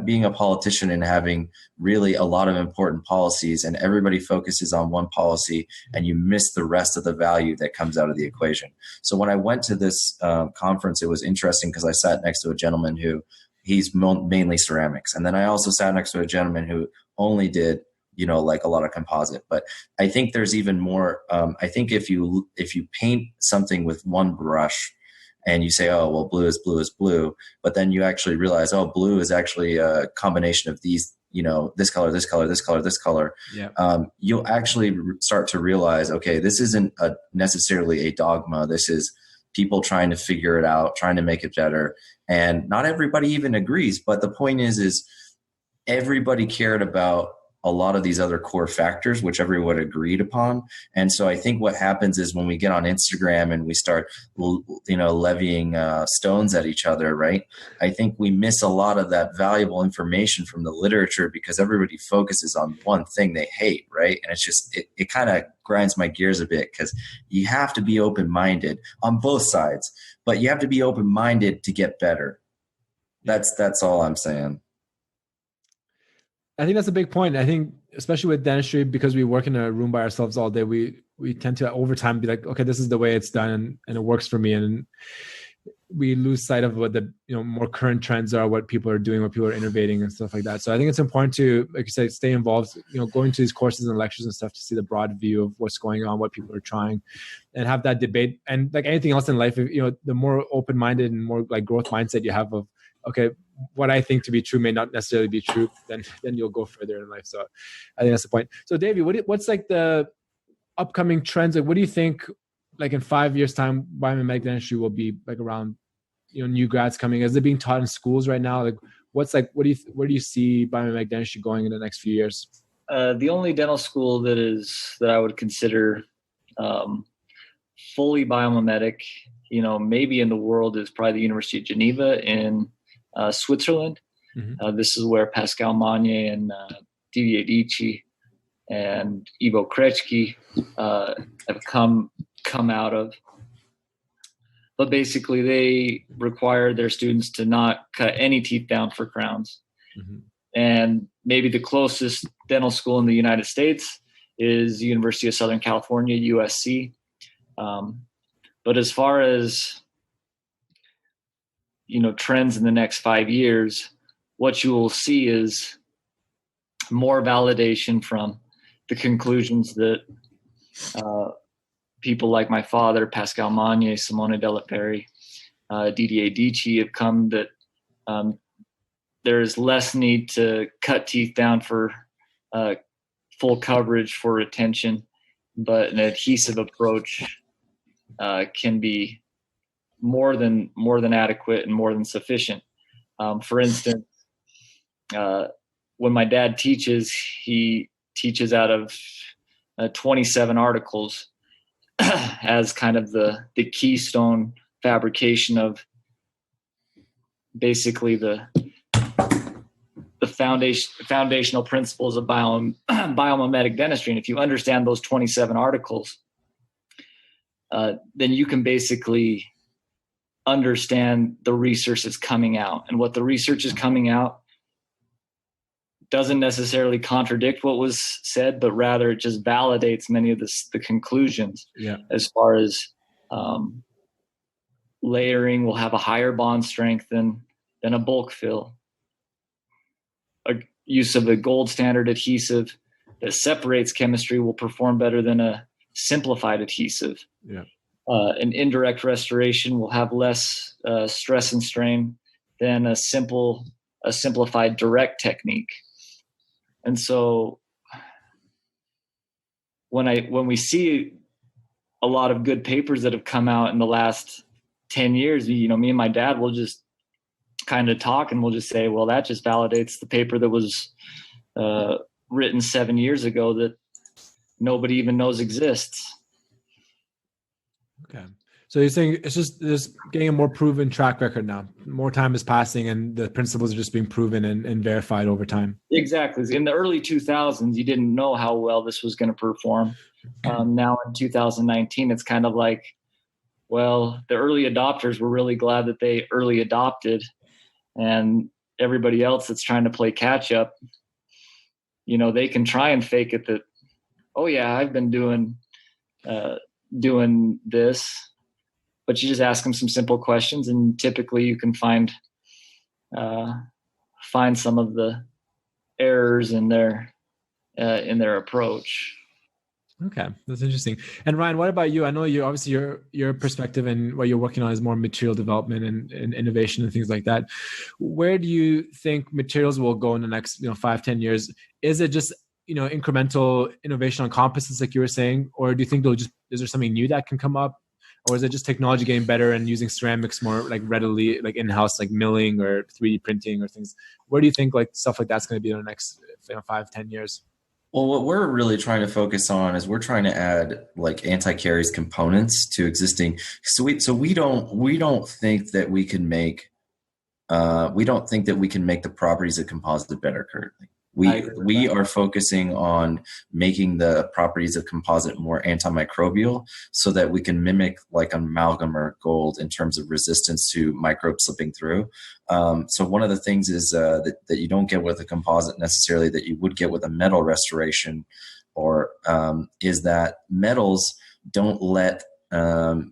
being a politician and having really a lot of important policies, and everybody focuses on one policy, and you miss the rest of the value that comes out of the equation. So when I went to this conference, it was interesting because I sat next to a gentleman who he's mainly ceramics, and then I also sat next to a gentleman who only did like a lot of composite. But I think there's even more. I think if you paint something with one brush and you say, oh, well, blue is blue is blue, but then you actually realize, oh, blue is actually a combination of these, this color, this color, this color, this color. Yeah. You'll actually start to realize, okay, this isn't necessarily a dogma. This is people trying to figure it out, trying to make it better. And not everybody even agrees. But the point is everybody cared about a lot of these other core factors, which everyone agreed upon. And so I think what happens is when we get on Instagram and we start, levying stones at each other, right? I think we miss a lot of that valuable information from the literature because everybody focuses on one thing they hate, right? And it's just, it kind of grinds my gears a bit because you have to be open-minded on both sides, but you have to be open-minded to get better. That's all I'm saying. I think that's a big point. I think especially with dentistry, because we work in a room by ourselves all day, we tend to over time be like, okay, this is the way it's done and it works for me. And we lose sight of what the more current trends are, what people are doing, what people are innovating and stuff like that. So I think it's important to, like you said, stay involved, going to these courses and lectures and stuff to see the broad view of what's going on, what people are trying, and have that debate. And like anything else in life, the more open-minded and more like growth mindset you have of okay, what I think to be true may not necessarily be true, then you'll go further in life. So I think that's the point. So Davey, what's like the upcoming trends? Like, what do you think, like in 5 years time, biomedical dentistry will be like around, new grads coming? Is it being taught in schools right now? Like, where do you see biomedical dentistry going in the next few years? The only dental school that I would consider fully biomimetic, maybe in the world, is probably the University of Geneva in Switzerland. Mm-hmm. This is where Pascal Magne and Davey Adichie and Ivo Krechke have come out of. But basically, they require their students to not cut any teeth down for crowns. Mm-hmm. And maybe the closest dental school in the United States is the University of Southern California, USC. But as far as, trends in the next 5 years, what you will see is more validation from the conclusions that people like my father, Pascal Magne, Simone Delaperri, Didier Dici have come, that there is less need to cut teeth down for full coverage for retention, but an adhesive approach can be more than adequate and more than sufficient. For instance, when my dad teaches, he teaches out of 27 articles as kind of the keystone fabrication of basically the foundational principles of biomimetic dentistry. And if you understand those 27 articles, then you can basically understand the research that's coming out. And what the research is coming out doesn't necessarily contradict what was said, but rather it just validates many of the conclusions. Yeah. As far as layering will have a higher bond strength than a bulk fill. A use of a gold standard adhesive that separates chemistry will perform better than a simplified adhesive. Yeah. An indirect restoration will have less stress and strain than a simplified direct technique. And so when we see a lot of good papers that have come out in the last 10 years, me and my dad will just kind of talk and we'll just say, well, that just validates the paper that was written 7 years ago that nobody even knows exists. Okay. So you're saying it's just getting a more proven track record now. More time is passing and the principles are just being proven and verified over time. Exactly. In the early 2000s, you didn't know how well this was going to perform. Now in 2019, it's kind of like, well, the early adopters were really glad that they early adopted, and everybody else that's trying to play catch up, they can try and fake it that, oh yeah, I've been doing this. But you just ask them some simple questions, and typically you can find some of the errors in their approach. Okay, that's interesting. And Ryan, what about you? I know you obviously your perspective and what you're working on is more material development and innovation and things like that. Where do you think materials will go in the next 5-10 years? Is it just incremental innovation on composites like you were saying, or do you think is there something new that can come up? Or is it just technology getting better and using ceramics more like readily, like in-house, like milling or 3D printing or things? Where do you think like stuff like that's going to be in the next 5-10 years? Well, what we're really trying to focus on is we're trying to add like anti-caries components to existing. So we don't think that we can make the properties of composite better currently. We are focusing on making the properties of composite more antimicrobial so that we can mimic like amalgam or gold in terms of resistance to microbes slipping through. So one of the things is that you don't get with a composite necessarily that you would get with a metal restoration, or is that metals don't let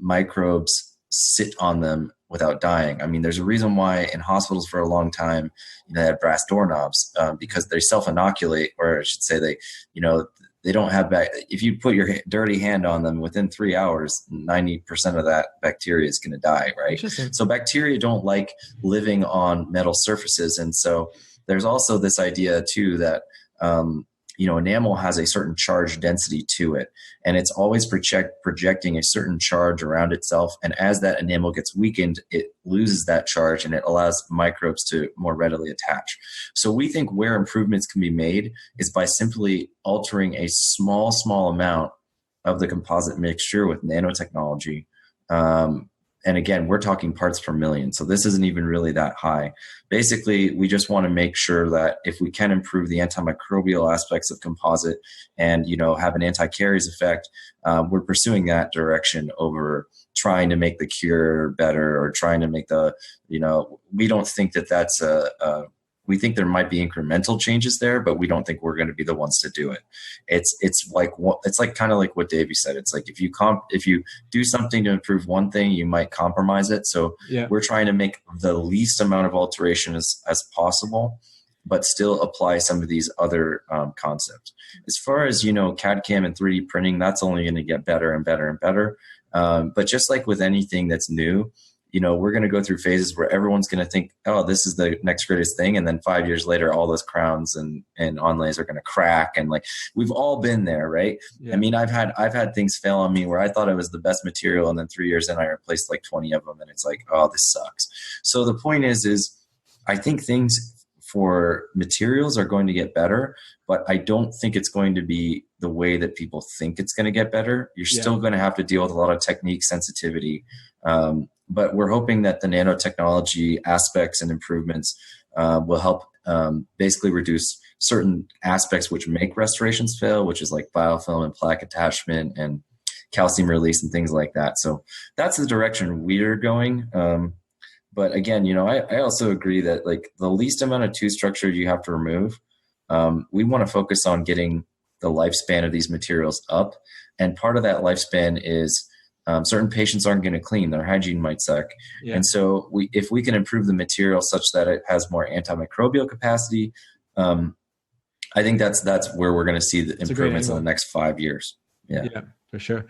microbes sit on them without dying. I mean, there's a reason why in hospitals for a long time, they had brass doorknobs because they self-inoculate, or I should say they don't have if you put your dirty hand on them within 3 hours, 90% of that bacteria is going to die, right? So bacteria don't like living on metal surfaces. And so there's also this idea too that, enamel has a certain charge density to it, and it's always projecting a certain charge around itself. And as that enamel gets weakened, it loses that charge and it allows microbes to more readily attach. So we think where improvements can be made is by simply altering a small amount of the composite mixture with nanotechnology. And again, we're talking parts per million. So this isn't even really that high. Basically, we just want to make sure that if we can improve the antimicrobial aspects of composite and, have an anti-caries effect, we're pursuing that direction over trying to make the cure better or trying to make we don't think that that's we think there might be incremental changes there, but we don't think we're going to be the ones to do it. It's kind of like what Davey said. It's like if you do something to improve one thing, you might compromise it. So we're trying to make the least amount of alteration as possible, but still apply some of these other concepts. As far as, CAD/CAM and 3D printing, that's only going to get better and better and better. But just like with anything that's new, we're going to go through phases where everyone's going to think, oh, this is the next greatest thing. And then 5 years later, all those crowns and onlays are going to crack. And like, we've all been there, right? Yeah. I mean, I've had things fail on me where I thought it was the best material. And then 3 years in, I replaced like 20 of them. And it's like, oh, this sucks. So the point is I think things for materials are going to get better, but I don't think it's going to be the way that people think it's going to get better. You're still going to have to deal with a lot of technique sensitivity. But we're hoping that the nanotechnology aspects and improvements will help basically reduce certain aspects which make restorations fail, which is like biofilm and plaque attachment and calcium release and things like that. So that's the direction we're going. But again, I also agree that like the least amount of tooth structure you have to remove, we want to focus on getting the lifespan of these materials up. And part of that lifespan is certain patients aren't going to clean, their hygiene might suck. Yeah. And so if we can improve the material such that it has more antimicrobial capacity, I think that's where we're going to see the improvements in the next 5 years. Yeah, for sure.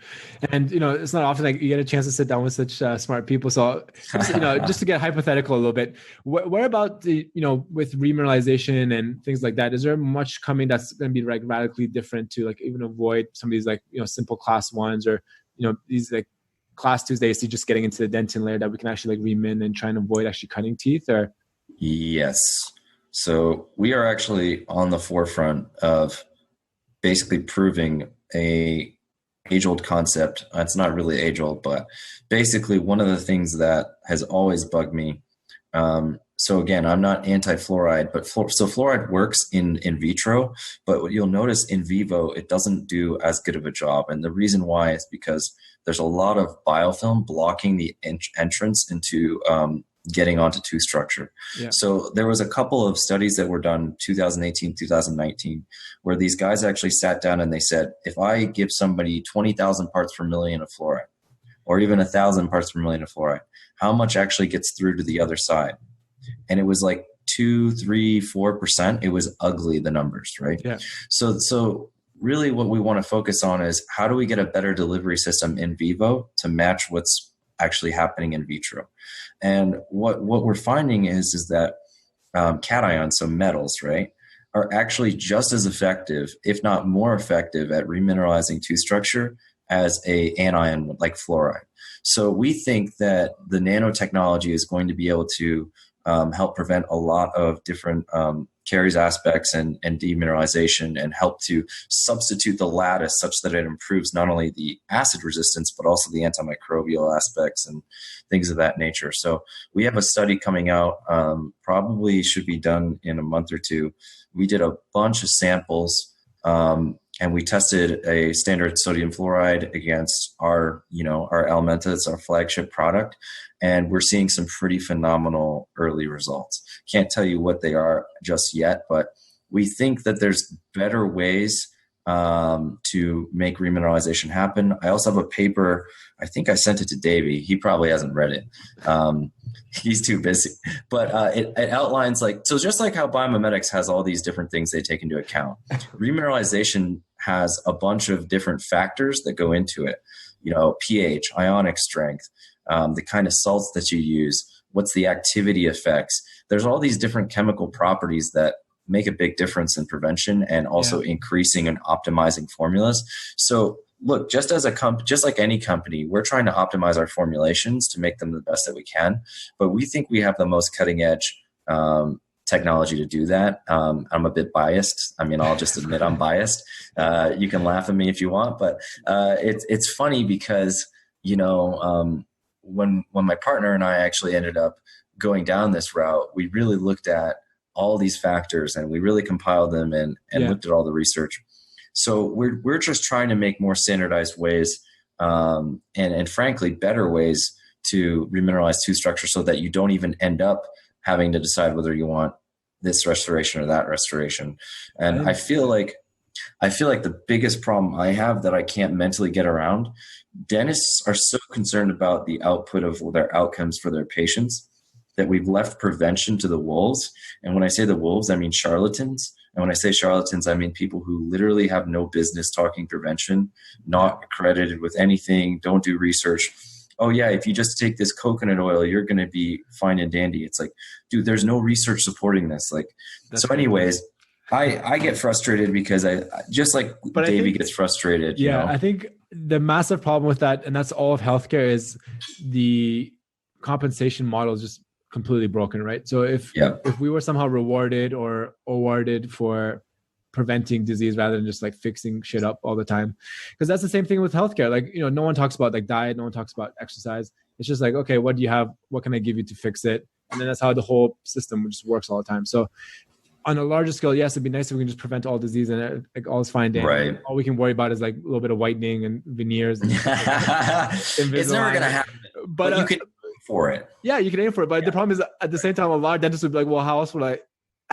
And, it's not often like you get a chance to sit down with such smart people. So, just to get hypothetical a little bit, what about the, with remineralization and things like that, is there much coming that's going to be like radically different to like even avoid some of these like, simple class ones or, these like class 2s, they see just getting into the dentin layer that we can actually like remin and try and avoid actually cutting teeth? Or yes. So we are actually on the forefront of basically proving a age-old concept. It's not really age-old, but basically one of the things that has always bugged me. So again, I'm not anti-fluoride, but fluoride works in vitro, but what you'll notice in vivo, it doesn't do as good of a job. And the reason why is because there's a lot of biofilm blocking the entrance into getting onto tooth structure. Yeah. So there was a couple of studies that were done 2018, 2019, where these guys actually sat down and they said, if I give somebody 20,000 parts per million of fluoride, or even 1,000 parts per million of fluoride, how much actually gets through to the other side? And it was like 2, 3, 4%. It was ugly, the numbers, right? Yeah. So really what we want to focus on is how do we get a better delivery system in vivo to match what's actually happening in vitro? And what we're finding is that cations, so metals, right, are actually just as effective, if not more effective, at remineralizing tooth structure as a anion like fluoride. So we think that the nanotechnology is going to be able to help prevent a lot of different caries aspects and demineralization, and help to substitute the lattice such that it improves not only the acid resistance, but also the antimicrobial aspects and things of that nature. So we have a study coming out, probably should be done in a month or two. We did a bunch of samples, and we tested a standard sodium fluoride against our Elementa. It's our flagship product. And we're seeing some pretty phenomenal early results. Can't tell you what they are just yet, but we think that there's better ways to make remineralization happen. I also have a paper, I think I sent it to Davey. He probably hasn't read it. He's too busy. But it outlines so just like how biomimetics has all these different things they take into account, remineralization has a bunch of different factors that go into it. You know, pH, ionic strength, the kind of salts that you use, what's the activity effects. There's all these different chemical properties that make a big difference in prevention and also increasing and optimizing formulas. So look, just like any company, we're trying to optimize our formulations to make them the best that we can. But we think we have the most cutting edge technology to do that. I'm a bit biased. I mean, I'll just admit I'm biased. You can laugh at me if you want, but it's funny because, you know, when my partner and I actually ended up going down this route, we really looked at all these factors and we really compiled them and looked at all the research. So we're just trying to make more standardized ways and frankly better ways to remineralize tooth structure so that you don't even end up having to decide whether you want this restoration or that restoration. And I feel like the biggest problem I have that I can't mentally get around, dentists are so concerned about the output of their outcomes for their patients that we've left prevention to the wolves. And when I say the wolves, I mean charlatans. And when I say charlatans, I mean people who literally have no business talking prevention, not accredited with anything, don't do research. Oh yeah, if you just take this coconut oil, you're going to be fine and dandy. It's like, dude, there's no research supporting this. Like, that's so anyways, I get frustrated because I just like Davey gets frustrated. Yeah. You know? I think the massive problem with that, and that's all of healthcare, is the compensation model is just completely broken, right? So if we were somehow rewarded or awarded for preventing disease rather than just like fixing shit up all the time, because that's the same thing with healthcare. Like, you know, no one talks about like diet, no one talks about exercise. It's just like, okay, what do you have? What can I give you to fix it? And then that's how the whole system just works all the time. So on a larger scale, yes, it'd be nice if we can just prevent all disease and like all is fine. Right. All we can worry about is like a little bit of whitening and veneers. And it's never going to happen, but you can aim for it. Yeah, you can aim for it. But the problem is at the same time, a lot of dentists would be like, well, how else would I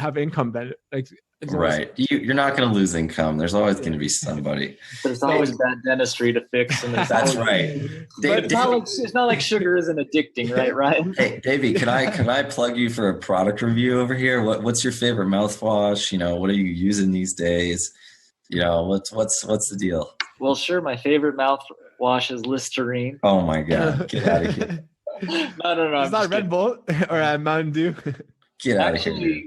have income then? Like, right. You're not going to lose income. There's always going to be somebody. There's always bad dentistry to fix. And that's right. It's not like sugar isn't addicting, right? Ryan? Hey, Davey, can I plug you for a product review over here? What's your favorite mouthwash? You know, what are you using these days? You know, what's the deal? Well, sure. My favorite mouthwash is Listerine. Oh my God. Get out of here. No. It's not Red Bull or Mountain Dew. Get out of here.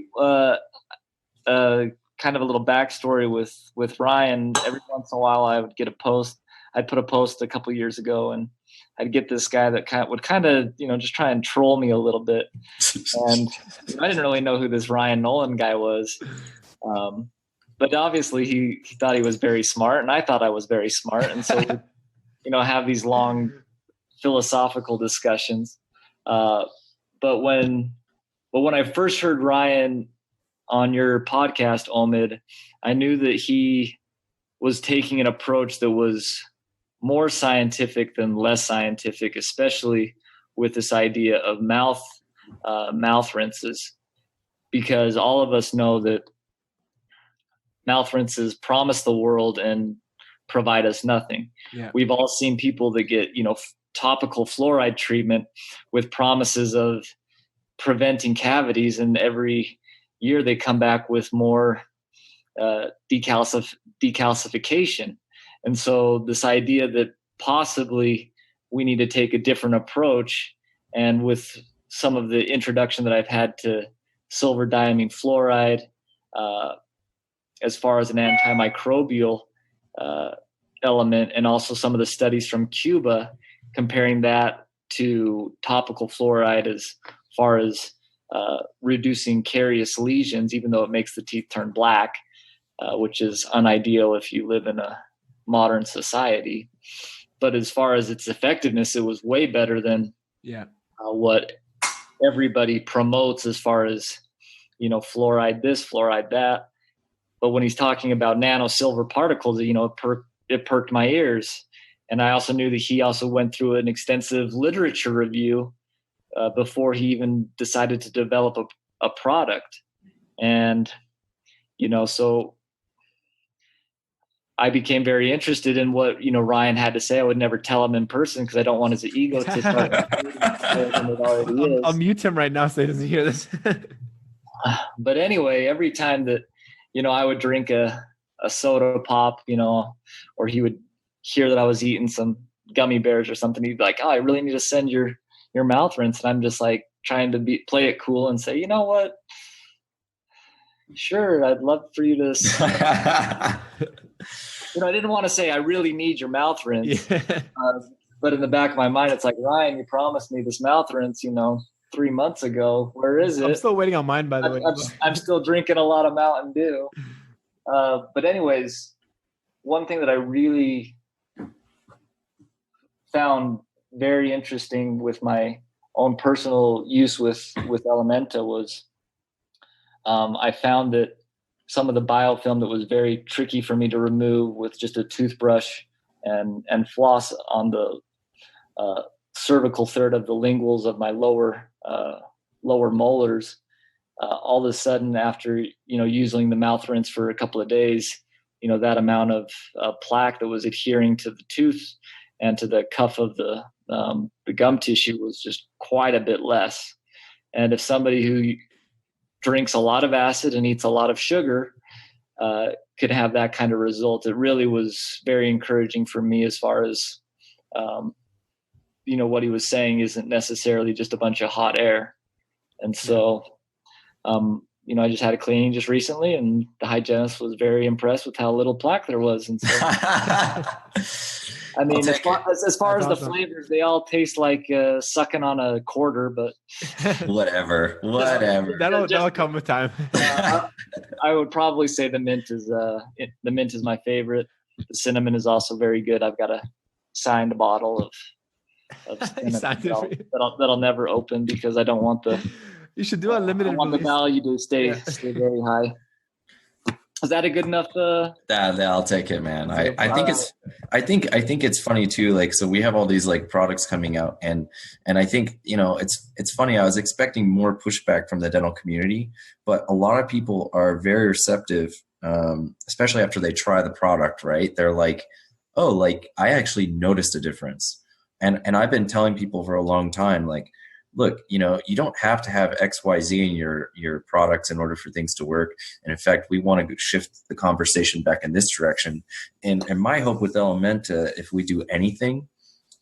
Kind of a little backstory with Ryan. Every once in a while, I would get a post. I'd put a post a couple years ago, and I'd get this guy that would just try and troll me a little bit. And I didn't really know who this Ryan Nolan guy was, but obviously he thought he was very smart, and I thought I was very smart, and so we, have these long philosophical discussions. But when I first heard Ryan on your podcast, Omid, I knew that he was taking an approach that was more scientific than less scientific, especially with this idea of mouth rinses, because all of us know that mouth rinses promise the world and provide us nothing. Yeah. We've all seen people that get, topical fluoride treatment with promises of preventing cavities, and every year they come back with more decalcification. And so this idea that possibly we need to take a different approach, and with some of the introduction that I've had to silver diamine fluoride, as far as an antimicrobial element, and also some of the studies from Cuba comparing that to topical fluoride as far as reducing carious lesions, even though it makes the teeth turn black, which is unideal if you live in a modern society. But as far as its effectiveness, it was way better than what everybody promotes as far as, fluoride this, fluoride that. But when he's talking about nano silver particles, it perked my ears. And I also knew that he also went through an extensive literature review before he even decided to develop a product. And, so I became very interested in what, Ryan had to say. I would never tell him in person because I don't want his ego to start. I'll mute him right now so he doesn't hear this. But anyway, every time that, I would drink a a soda pop, or he would hear that I was eating some gummy bears or something. He'd be like, "Oh, I really need to send your mouth rinse." And I'm just like trying to play it cool and say, "You know what? Sure, I'd love for you to." I didn't want to say I really need your mouth rinse, but in the back of my mind, it's like, Ryan, you promised me this mouth rinse, 3 months ago. Where is it? I'm still waiting on mine, by the way. I'm still drinking a lot of Mountain Dew. But anyways, one thing that I really found very interesting with my own personal use with Elementa was I found that some of the biofilm that was very tricky for me to remove with just a toothbrush and floss on the cervical third of the linguals of my lower molars, all of a sudden after using the mouth rinse for a couple of days, that amount of plaque that was adhering to the tooth and to the cuff of the gum tissue was just quite a bit less. And if somebody who drinks a lot of acid and eats a lot of sugar could have that kind of result, it really was very encouraging for me as far as what he was saying isn't necessarily just a bunch of hot air. And so I just had a cleaning just recently, and the hygienist was very impressed with how little plaque there was. And so I mean, as far as the awesome flavors, they all taste like sucking on a quarter, but whatever. That'll come with time. I would probably say the mint is my favorite. The cinnamon is also very good. I've got a signed bottle of cinnamon that'll never open because I don't want the. You should do a limited. I want the value to stay very high. Is that a good enough? I'll take it, man. I think it's funny too. Like, so we have all these like products coming out, and I think it's funny. I was expecting more pushback from the dental community, but a lot of people are very receptive, especially after they try the product. Right? They're like, "Oh, like I actually noticed a difference," and I've been telling people for a long time, like, look, you don't have to have XYZ in your products in order for things to work. And in fact, we want to shift the conversation back in this direction. And my hope with Elementa, if we do anything,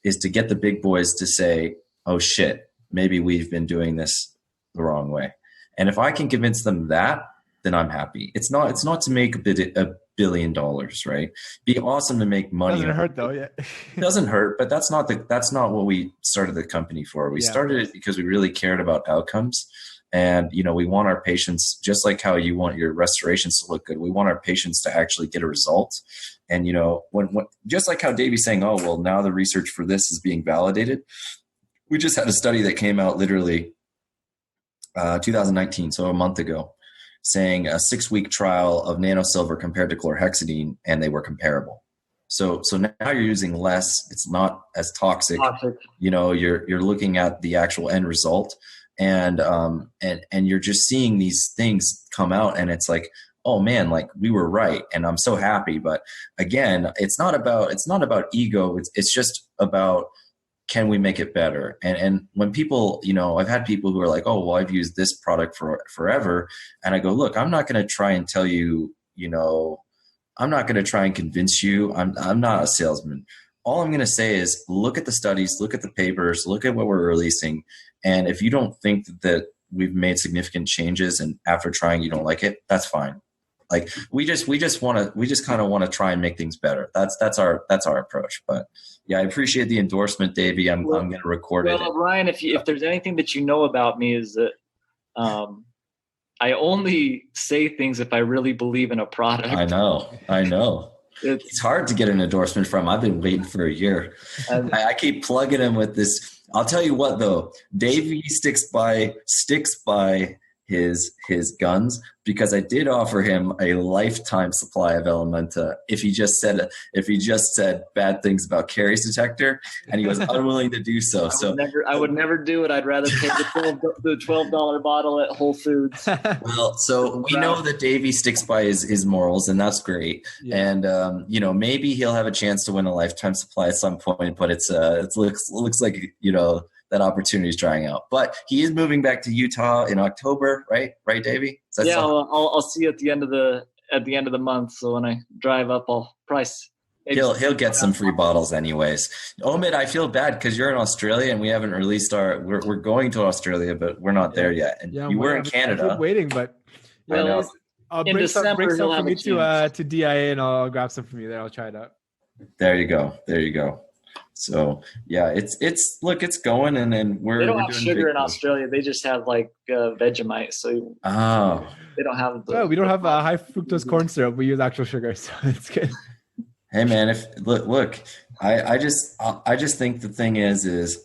is to get the big boys to say, oh shit, maybe we've been doing this the wrong way. And if I can convince them that, then I'm happy. It's not to make $1 billion, right? Be awesome to make money. Doesn't hurt though, yeah. It doesn't hurt, but that's not what we started the company for. We started it because we really cared about outcomes, and we want our patients, just like how you want your restorations to look good. We want our patients to actually get a result, and when just like how Davey's saying, oh well, now the research for this is being validated. We just had a study that came out literally 2019, so a month ago, saying a 6-week trial of nanosilver compared to chlorhexidine, and they were comparable. So now you're using less. It's not as toxic. You're looking at the actual end result, and you're just seeing these things come out, and it's like, oh man, like we were right, and I'm so happy. But again, it's not about ego. It's just about, can we make it better? And when people, I've had people who are like, oh, well, I've used this product for forever. And I go, look, I'm not going to try and tell you, I'm not going to try and convince you. I'm not a salesman. All I'm going to say is look at the studies, look at the papers, look at what we're releasing. And if you don't think that we've made significant changes and after trying you don't like it, that's fine. Like we just kind of want to try and make things better. That's our approach. But yeah, I appreciate the endorsement, Davey. I'm going to record it. Well, Ryan, if there's anything that you know about me is that I only say things if I really believe in a product. I know. It's hard to get an endorsement from. I've been waiting for a year. I keep plugging him with this. I'll tell you what though, Davey sticks by his guns, because I did offer him a lifetime supply of Elementa if he just said bad things about caries detector, and he was unwilling to do so. I would never do it. I'd rather pay the $12 bottle at Whole Foods. Well, so we know that Davey sticks by his morals, and that's great. Yeah. And maybe he'll have a chance to win a lifetime supply at some point, but it looks like that opportunity is drying out. But he is moving back to Utah in October, right? Right, Davey? Yeah, I'll see you at the end of the at the end of the month. So when I drive up, I'll price. He'll get some free bottles anyways. Omid, I feel bad because you're in Australia and we haven't released we're going to Australia, but we're not there yet. And you were in Canada. I'm waiting, but I'll bring some for me to DIA and I'll grab some from you there. I'll try it out. There you go. So yeah, it's look, it's going, and then they don't have sugar in Australia. They just have like Vegemite. So they don't have. We don't have high fructose corn syrup. We use actual sugar, so it's good. Hey man, I just think the thing is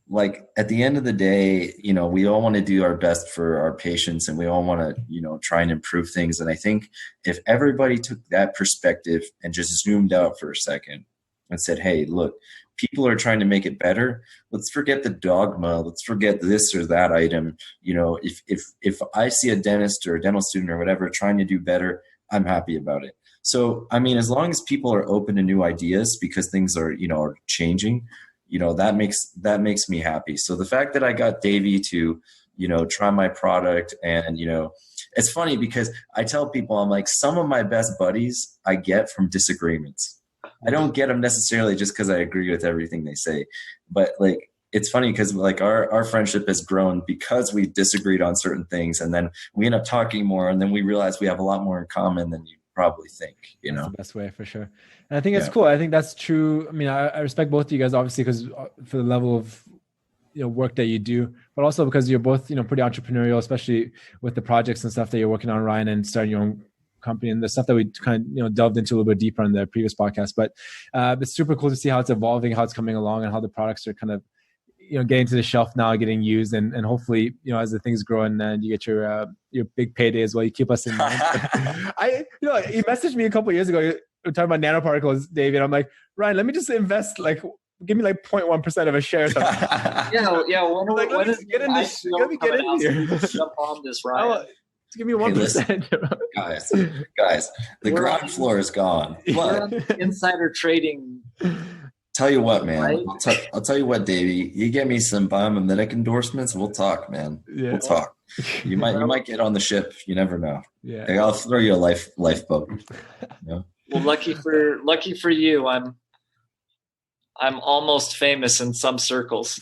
like at the end of the day, you know, we all want to do our best for our patients and we all want to, you know, try and improve things. And I think if everybody took that perspective and just zoomed out for a second and said, hey, look, people are trying to make it better. Let's forget the dogma. Let's forget this or that item. You know, if I see a dentist or a dental student or whatever trying to do better, I'm happy about it. So, I mean, as long as people are open to new ideas because things are, you know, are changing, you know, that makes me happy. So the fact that I got Davey to, you know, try my product, and, you know, it's funny because I tell people, I'm like, some of my best buddies I get from disagreements. I don't get them necessarily just because I agree with everything they say, but like, it's funny because like our friendship has grown because we disagreed on certain things, and then we end up talking more, and then we realize we have a lot more in common than you probably think, you know. That's the best way for sure. And I think it's cool. I think that's true. I mean, I respect both of you guys, obviously, because for the level of, you know, work that you do, but also because you're both, you know, pretty entrepreneurial, especially with the projects and stuff that you're working on, Ryan, and starting your own company and the stuff that we kind of, you know, delved into a little bit deeper in the previous podcast. But it's super cool to see how it's evolving, how it's coming along, and how the products are kind of, you know, getting to the shelf now, getting used, and hopefully, you know, as the things grow and you get your big payday as well, you keep us in mind. You messaged me a couple of years ago, we were talking about nanoparticles, David. I'm like, Ryan, let me just invest, like, give me like 0.1% of a share. yeah. When is get in this? Let me get in here. Jump on this, Ryan. Give me 1%. Guys, the ground floor is gone. But insider trading. Tell you what, man. Right? I'll tell you what, Davey. You get me some biomimetic endorsements, we'll talk, man. Yeah. We'll talk. You might get on the ship. You never know. Yeah. I'll throw you a lifeboat. You know? Well, lucky for you, I'm almost famous in some circles.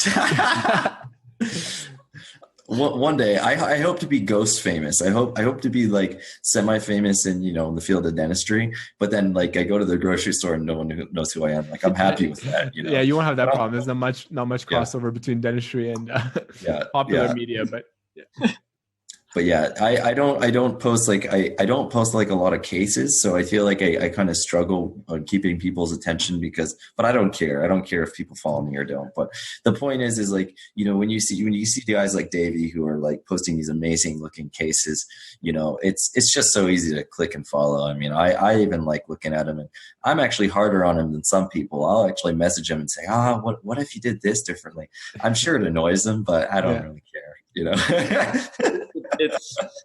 One day, I hope to be ghost famous. I hope to be like semi-famous in, you know, in the field of dentistry. But then, like, I go to the grocery store and no one knows who I am. Like, I'm happy with that. You know? Yeah, you won't have that problem. There's not much crossover between dentistry and popular media. But yeah, I don't post like I don't post like a lot of cases, so I feel like I kind of struggle on keeping people's attention but I don't care. I don't care if people follow me or don't. But the point is like, you know, when you see guys like Davey who are like posting these amazing looking cases, you know, it's just so easy to click and follow. I mean, I even like looking at him, and I'm actually harder on him than some people. I'll actually message him and say, what if you did this differently? I'm sure it annoys him, but I don't really care, you know.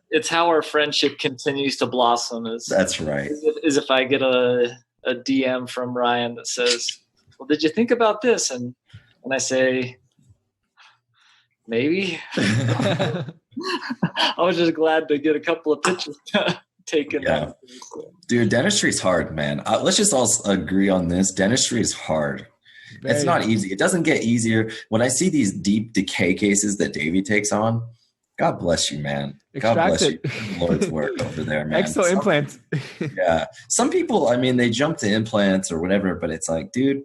It's how our friendship continues to blossom. That's right. Is if I get a DM from Ryan that says, well, did you think about this? And I say, maybe. I was just glad to get a couple of pictures taken. Yeah. Dude, dentistry is hard, man. Let's just all agree on this. Dentistry is hard. It's not easy. It doesn't get easier. When I see these deep decay cases that Davey takes on, God bless you, man. God bless you. Lord's work over there, man. Exo implants. Yeah. Some people, I mean, they jump to implants or whatever, but it's like, dude,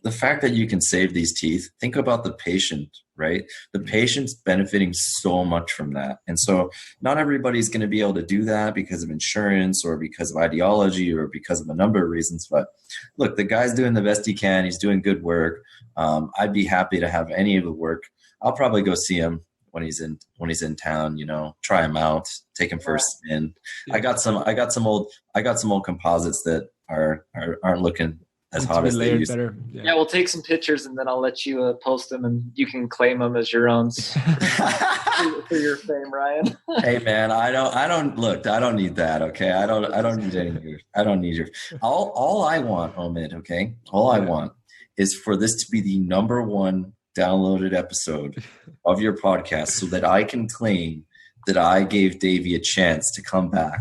the fact that you can save these teeth, think about the patient, right? The patient's benefiting so much from that. And so not everybody's going to be able to do that because of insurance or because of ideology or because of a number of reasons. But look, the guy's doing the best he can. He's doing good work. I'd be happy to have any of the work. I'll probably go see him when he's in town, you know, try him out, take him for a spin. I got some old composites that aren't looking as hot as they used to. Yeah, we'll take some pictures and then I'll let you post them and you can claim them as your own for your fame, Ryan. Hey man, I don't need that. Okay. I don't need any of yours. I don't need yours. All I want, Omid, okay? All I want is for this to be the number one downloaded episode of your podcast so that I can claim that I gave Davey a chance to come back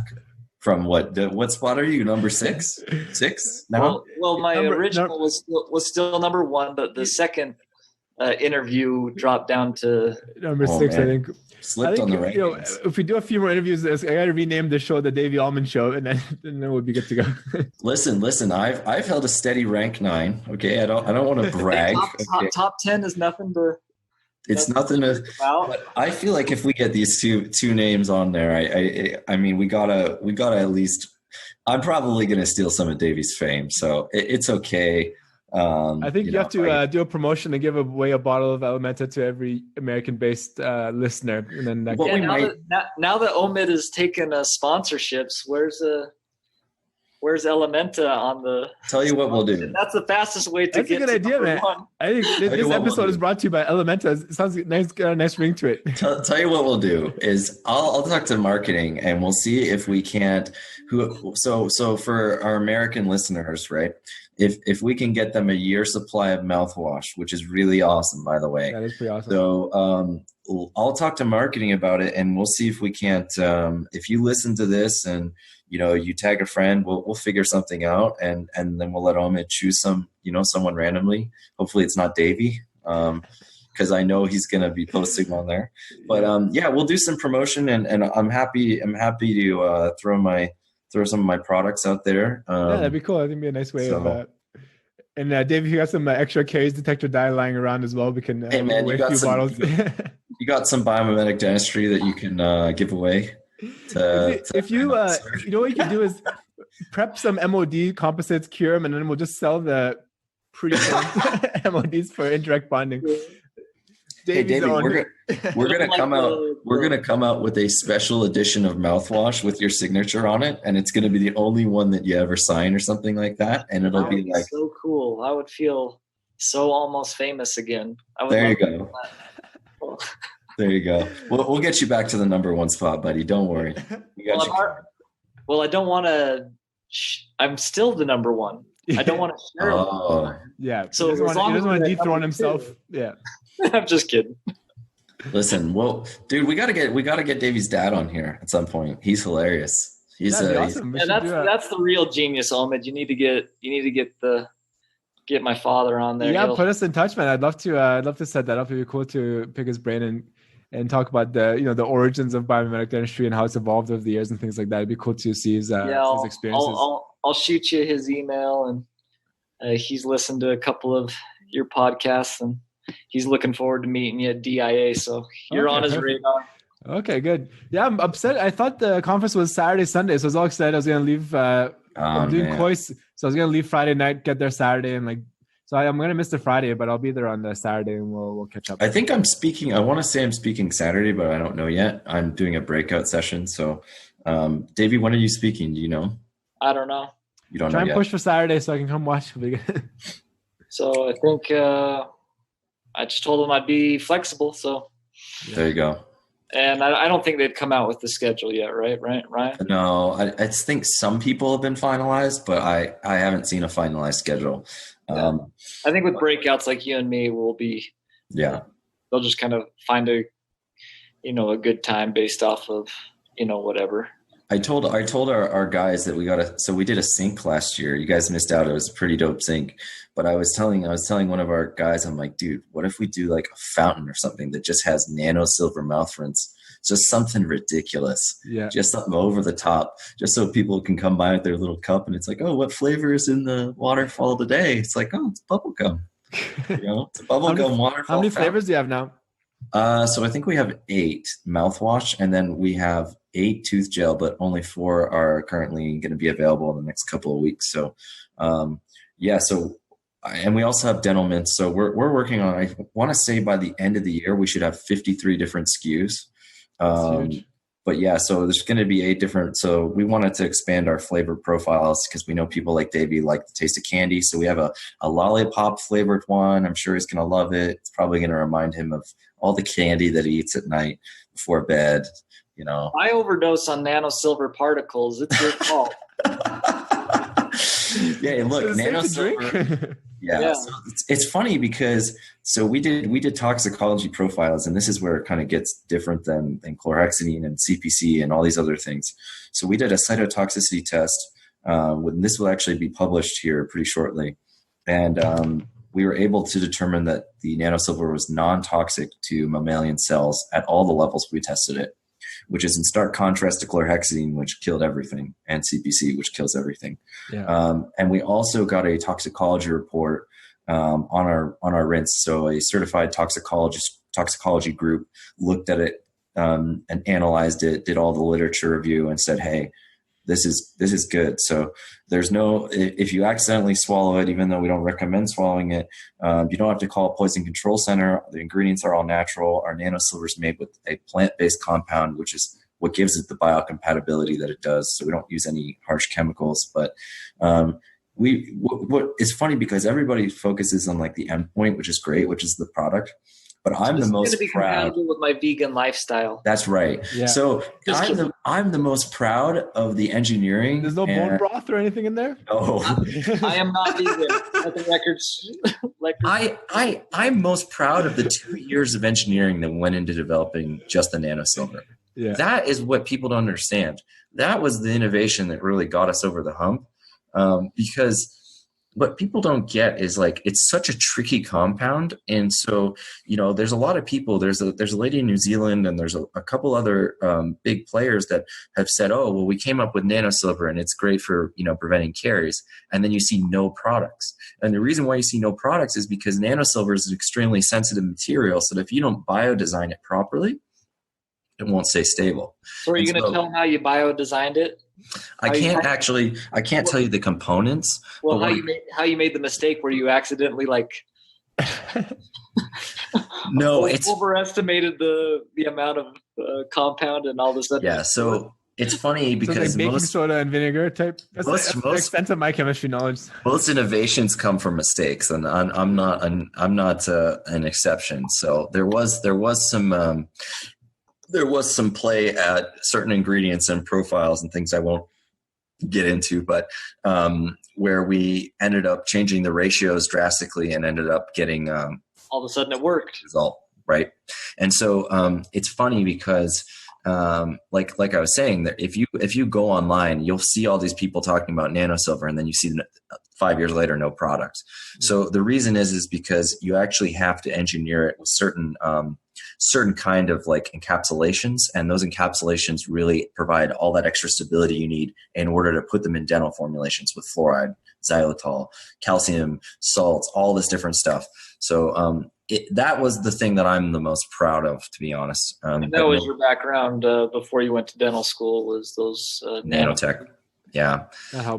From what spot are you? Number 6? 6 now? Well, my original was still number 1, but the second interview dropped down to number 6, man. I think. Slipped on the rankings. If we do a few more interviews, I got to rename the show the Davey Alleman Show, and then we'll be good to go. Listen. I've held a steady rank 9. Okay, I don't want to brag. Top 10 is nothing to. It's nothing to. But I feel like if we get these two names on there, I mean, we gotta at least. I'm probably gonna steal some of Davey's fame, so it's okay. I think you have to do a promotion and give away a bottle of Elementa to every American-based listener, and then now that Omid has taken sponsorships, where's Elementa on the? Tell you what we'll do. That's the fastest way to That's get. That's a good idea, man. 1. I think this episode is brought to you by Elementa. It sounds nice, got a nice ring to it. Tell you what we'll do is I'll talk to marketing and we'll see if we can't. So for our American listeners, right? If we can get them a year supply of mouthwash, which is really awesome, by the way. That is pretty awesome. So I'll talk to marketing about it, and we'll see if we can't. If you listen to this and you tag a friend, we'll figure something out, and then we'll let Omid choose someone randomly. Hopefully, it's not Davey, because I know he's gonna be posting on there. But we'll do some promotion, and I'm happy to throw some of my products out there. That'd be cool. I think it'd be a nice way of that. And Dave, if you got some extra caries detector dye lying around as well, we can hey man, you got a few bottles. You got some biomimetic dentistry that you can give away. If you what you can do is prep some MOD composites, cure them, and then we'll just sell the pre-formed MODs for indirect bonding. Hey Davey, we're gonna come out with a special edition of mouthwash with your signature on it, and it's gonna be the only one that you ever sign or something like that. And it'll be like so cool. I would feel so almost famous again. There you go. There you go. We'll get you back to the number 1 spot, buddy. Don't worry. Well, I don't want to. I'm still the number 1. I don't want to share. Yeah. So he doesn't want to dethrone himself. Yeah. I'm just kidding. Listen, well, dude, we gotta get Davey's dad on here at some point. He's hilarious. He's awesome. That's the real genius, Omid. You need to get my father on there. Yeah, put us in touch, man. I'd love to set that up. It'd be cool to pick his brain and talk about the origins of biomimetic dentistry and how it's evolved over the years and things like that. It'd be cool to see his experiences. I'll shoot you his email, and he's listened to a couple of your podcasts, and he's looking forward to meeting you at DIA. So you're on his radar. Okay, good. Yeah, I'm upset. I thought the conference was Saturday, Sunday, so I was all excited. I was gonna leave. I'm doing coarse, so I was gonna leave Friday night, get there Saturday, and so I'm gonna miss the Friday, but I'll be there on the Saturday, and we'll catch up. I think I'm speaking. I want to say I'm speaking Saturday, but I don't know yet. I'm doing a breakout session. So, Davey, when are you speaking? Do you know? I don't know. You don't Try know and push for Saturday so I can come watch. So I think I just told them I'd be flexible. So there you go. And I don't think they've come out with the schedule yet, right, Ryan? No, I think some people have been finalized, but I haven't seen a finalized schedule. I think with breakouts like you and me, we'll be. Yeah. They'll just kind of find a good time based off of whatever. I told our guys that we did a sync last year. You guys missed out. It was a pretty dope sync. But I was telling one of our guys, I'm like, dude, what if we do like a fountain or something that just has nano silver mouth rinse? Just something ridiculous. Yeah. Just something over the top, just so people can come by with their little cup and it's like, oh, what flavor is in the waterfall today? It's like, oh, it's bubblegum. It's a bubblegum waterfall. How many flavors do you have now? So I think we have 8 mouthwash, and then we have 8 tooth gel, but only 4 are currently going to be available in the next couple of weeks. So, and we also have dental mints. So we're working on, I want to say by the end of the year, we should have 53 different SKUs. But yeah, so there's going to be 8 different. So we wanted to expand our flavor profiles because we know people like Davey like the taste of candy. So we have a lollipop flavored one. I'm sure he's going to love it. It's probably going to remind him of all the candy that he eats at night before bed. I overdose on nano silver particles. It's your fault. Yeah, look, Is it safe to nanosilver. drink? Yeah. So it's funny because we did toxicology profiles, and this is where it kind of gets different than chlorhexidine and CPC and all these other things. So we did a cytotoxicity test. This will actually be published here pretty shortly, and we were able to determine that the nanosilver was non-toxic to mammalian cells at all the levels we tested it, which is in stark contrast to chlorhexidine, which killed everything, and CPC, which kills everything. Yeah. And we also got a toxicology report on our rinse. So a certified toxicology group looked at it and analyzed it, did all the literature review, and said, "Hey, this is good." So there's no, if you accidentally swallow it, even though we don't recommend swallowing it, you don't have to call a poison control center. The ingredients are all natural. Our nanosilver is made with a plant-based compound, which is what gives it the biocompatibility that it does. So we don't use any harsh chemicals. But what is funny, because everybody focuses on like the endpoint, which is great, which is the product. But I'm the most proud with my vegan lifestyle. That's right. Yeah. So I'm the most proud of the engineering. There's no bone broth or anything in there? No. I am not vegan. Let the records. I'm most proud of the 2 years of engineering that went into developing just the nanosilver. Yeah. That is what people don't understand. That was the innovation that really got us over the hump. Because what people don't get is like, it's such a tricky compound. And so, there's a lot of people, there's a lady in New Zealand, and there's a couple other big players that have said, oh, well, we came up with nanosilver and it's great for, preventing caries. And then you see no products. And the reason why you see no products is because nanosilver is an extremely sensitive material. So that if you don't biodesign it properly, it won't stay stable. So are you going to tell them how you biodesigned it? I can't tell you the components. Well, how you made the mistake where you accidentally no, it's overestimated the amount of compound, and all of a sudden. Yeah, so it's funny because like baking soda and vinegar type. That's most the extent of my chemistry knowledge. Most innovations come from mistakes, and I'm not an exception. So there was some play at certain ingredients and profiles and things I won't get into, but where we ended up changing the ratios drastically and ended up getting all of a sudden it worked. Result, right? And so it's funny because like I was saying, that if you go online, you'll see all these people talking about nanosilver, and then you see 5 years later no products. So the reason is because you actually have to engineer it with certain kind of like encapsulations, and those encapsulations really provide all that extra stability you need in order to put them in dental formulations with fluoride, xylitol, calcium, salts, all this different stuff. So that was the thing that I'm the most proud of, to be honest. And that was your background before you went to dental school, was those nanotech. Yeah.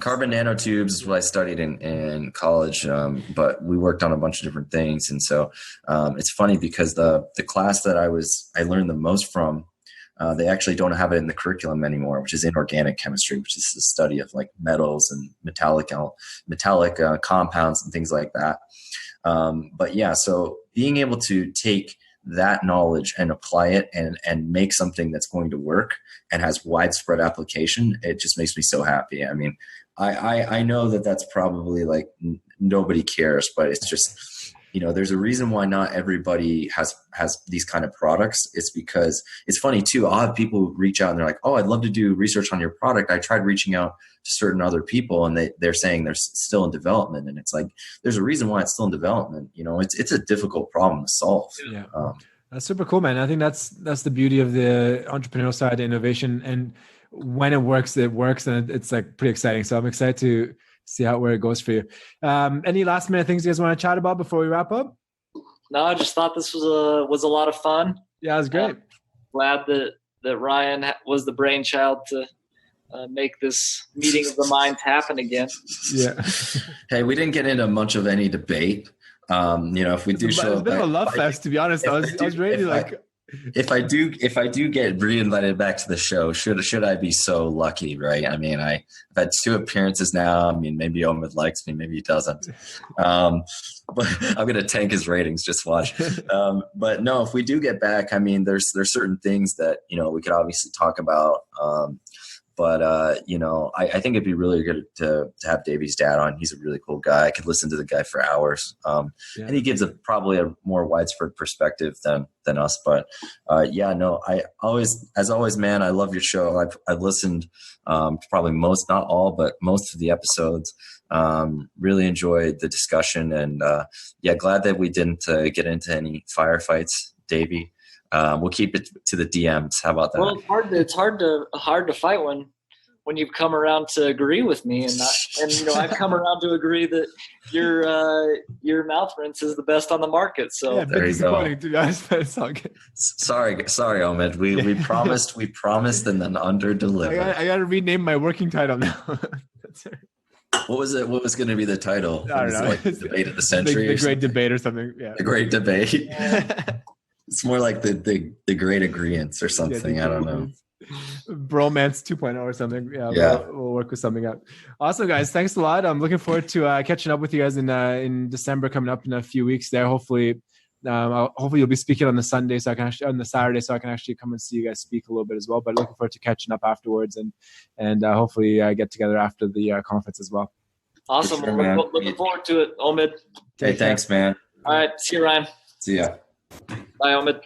Carbon nanotubes is what I studied in college, but we worked on a bunch of different things. And so it's funny because the class that I learned the most from, they actually don't have it in the curriculum anymore, which is inorganic chemistry, which is the study of like metals and metallic compounds and things like that. But yeah, so being able to take that knowledge and apply it and make something that's going to work and has widespread application, it just makes me so happy. I mean, I know that's probably like nobody cares, but it's just, there's a reason why not everybody has these kind of products. It's because it's funny too. I'll have people reach out and they're like, oh, I'd love to do research on your product. I tried reaching out to certain other people and they're saying they're still in development. And it's like, there's a reason why it's still in development. It's a difficult problem to solve. Yeah. That's super cool, man. I think that's the beauty of the entrepreneurial side, innovation. And when it works, and it's like pretty exciting. So I'm excited to see where it goes for you. Any last minute things you guys want to chat about before we wrap up? No, I just thought this was a lot of fun. Yeah, it was great. Glad that Ryan was the brainchild to make this meeting of the minds happen again. Yeah. Hey, we didn't get into much of any debate. If we do show it's a bit of a love fest, to be honest. I was ready if I do get reinvited back to the show, should I be so lucky, right? I mean, I've had 2 appearances now. I mean, maybe Omid likes me, maybe he doesn't. But I'm gonna tank his ratings. Just watch. But no, if we do get back, I mean, there's certain things that we could obviously talk about. But I think it'd be really good to have Davey's dad on. He's a really cool guy. I could listen to the guy for hours. And he gives probably a more widespread perspective than us. But as always, man, I love your show. I've listened probably most, not all, but most of the episodes. Really enjoyed the discussion, and glad that we didn't get into any firefights, Davey. We'll keep it to the DMs. How about that? Well, it's hard to fight when you've come around to agree with me, and I've come around to agree that your mouth rinse is the best on the market. So yeah, there you go. To be honest, but it's all good. Sorry, Omid. We promised, and then under delivered. I got to rename my working title now. That's it. What was it? What was going to be the title? I don't know. Like the debate of the century. The great debate or something. Yeah. The great debate. It's more like the great agreeants or something. I don't know. Bromance 2.0 or something. Yeah. We'll work with something out. Awesome, guys. Thanks a lot. I'm looking forward to catching up with you guys in December, coming up in a few weeks there. Hopefully you'll be speaking on the Saturday, so I can actually come and see you guys speak a little bit as well. But looking forward to catching up afterwards and hopefully get together after the conference as well. Awesome. Sure, looking forward to it, Omid. Hey, thanks, man. All right. See you, Ryan. See ya. Bye, Omid.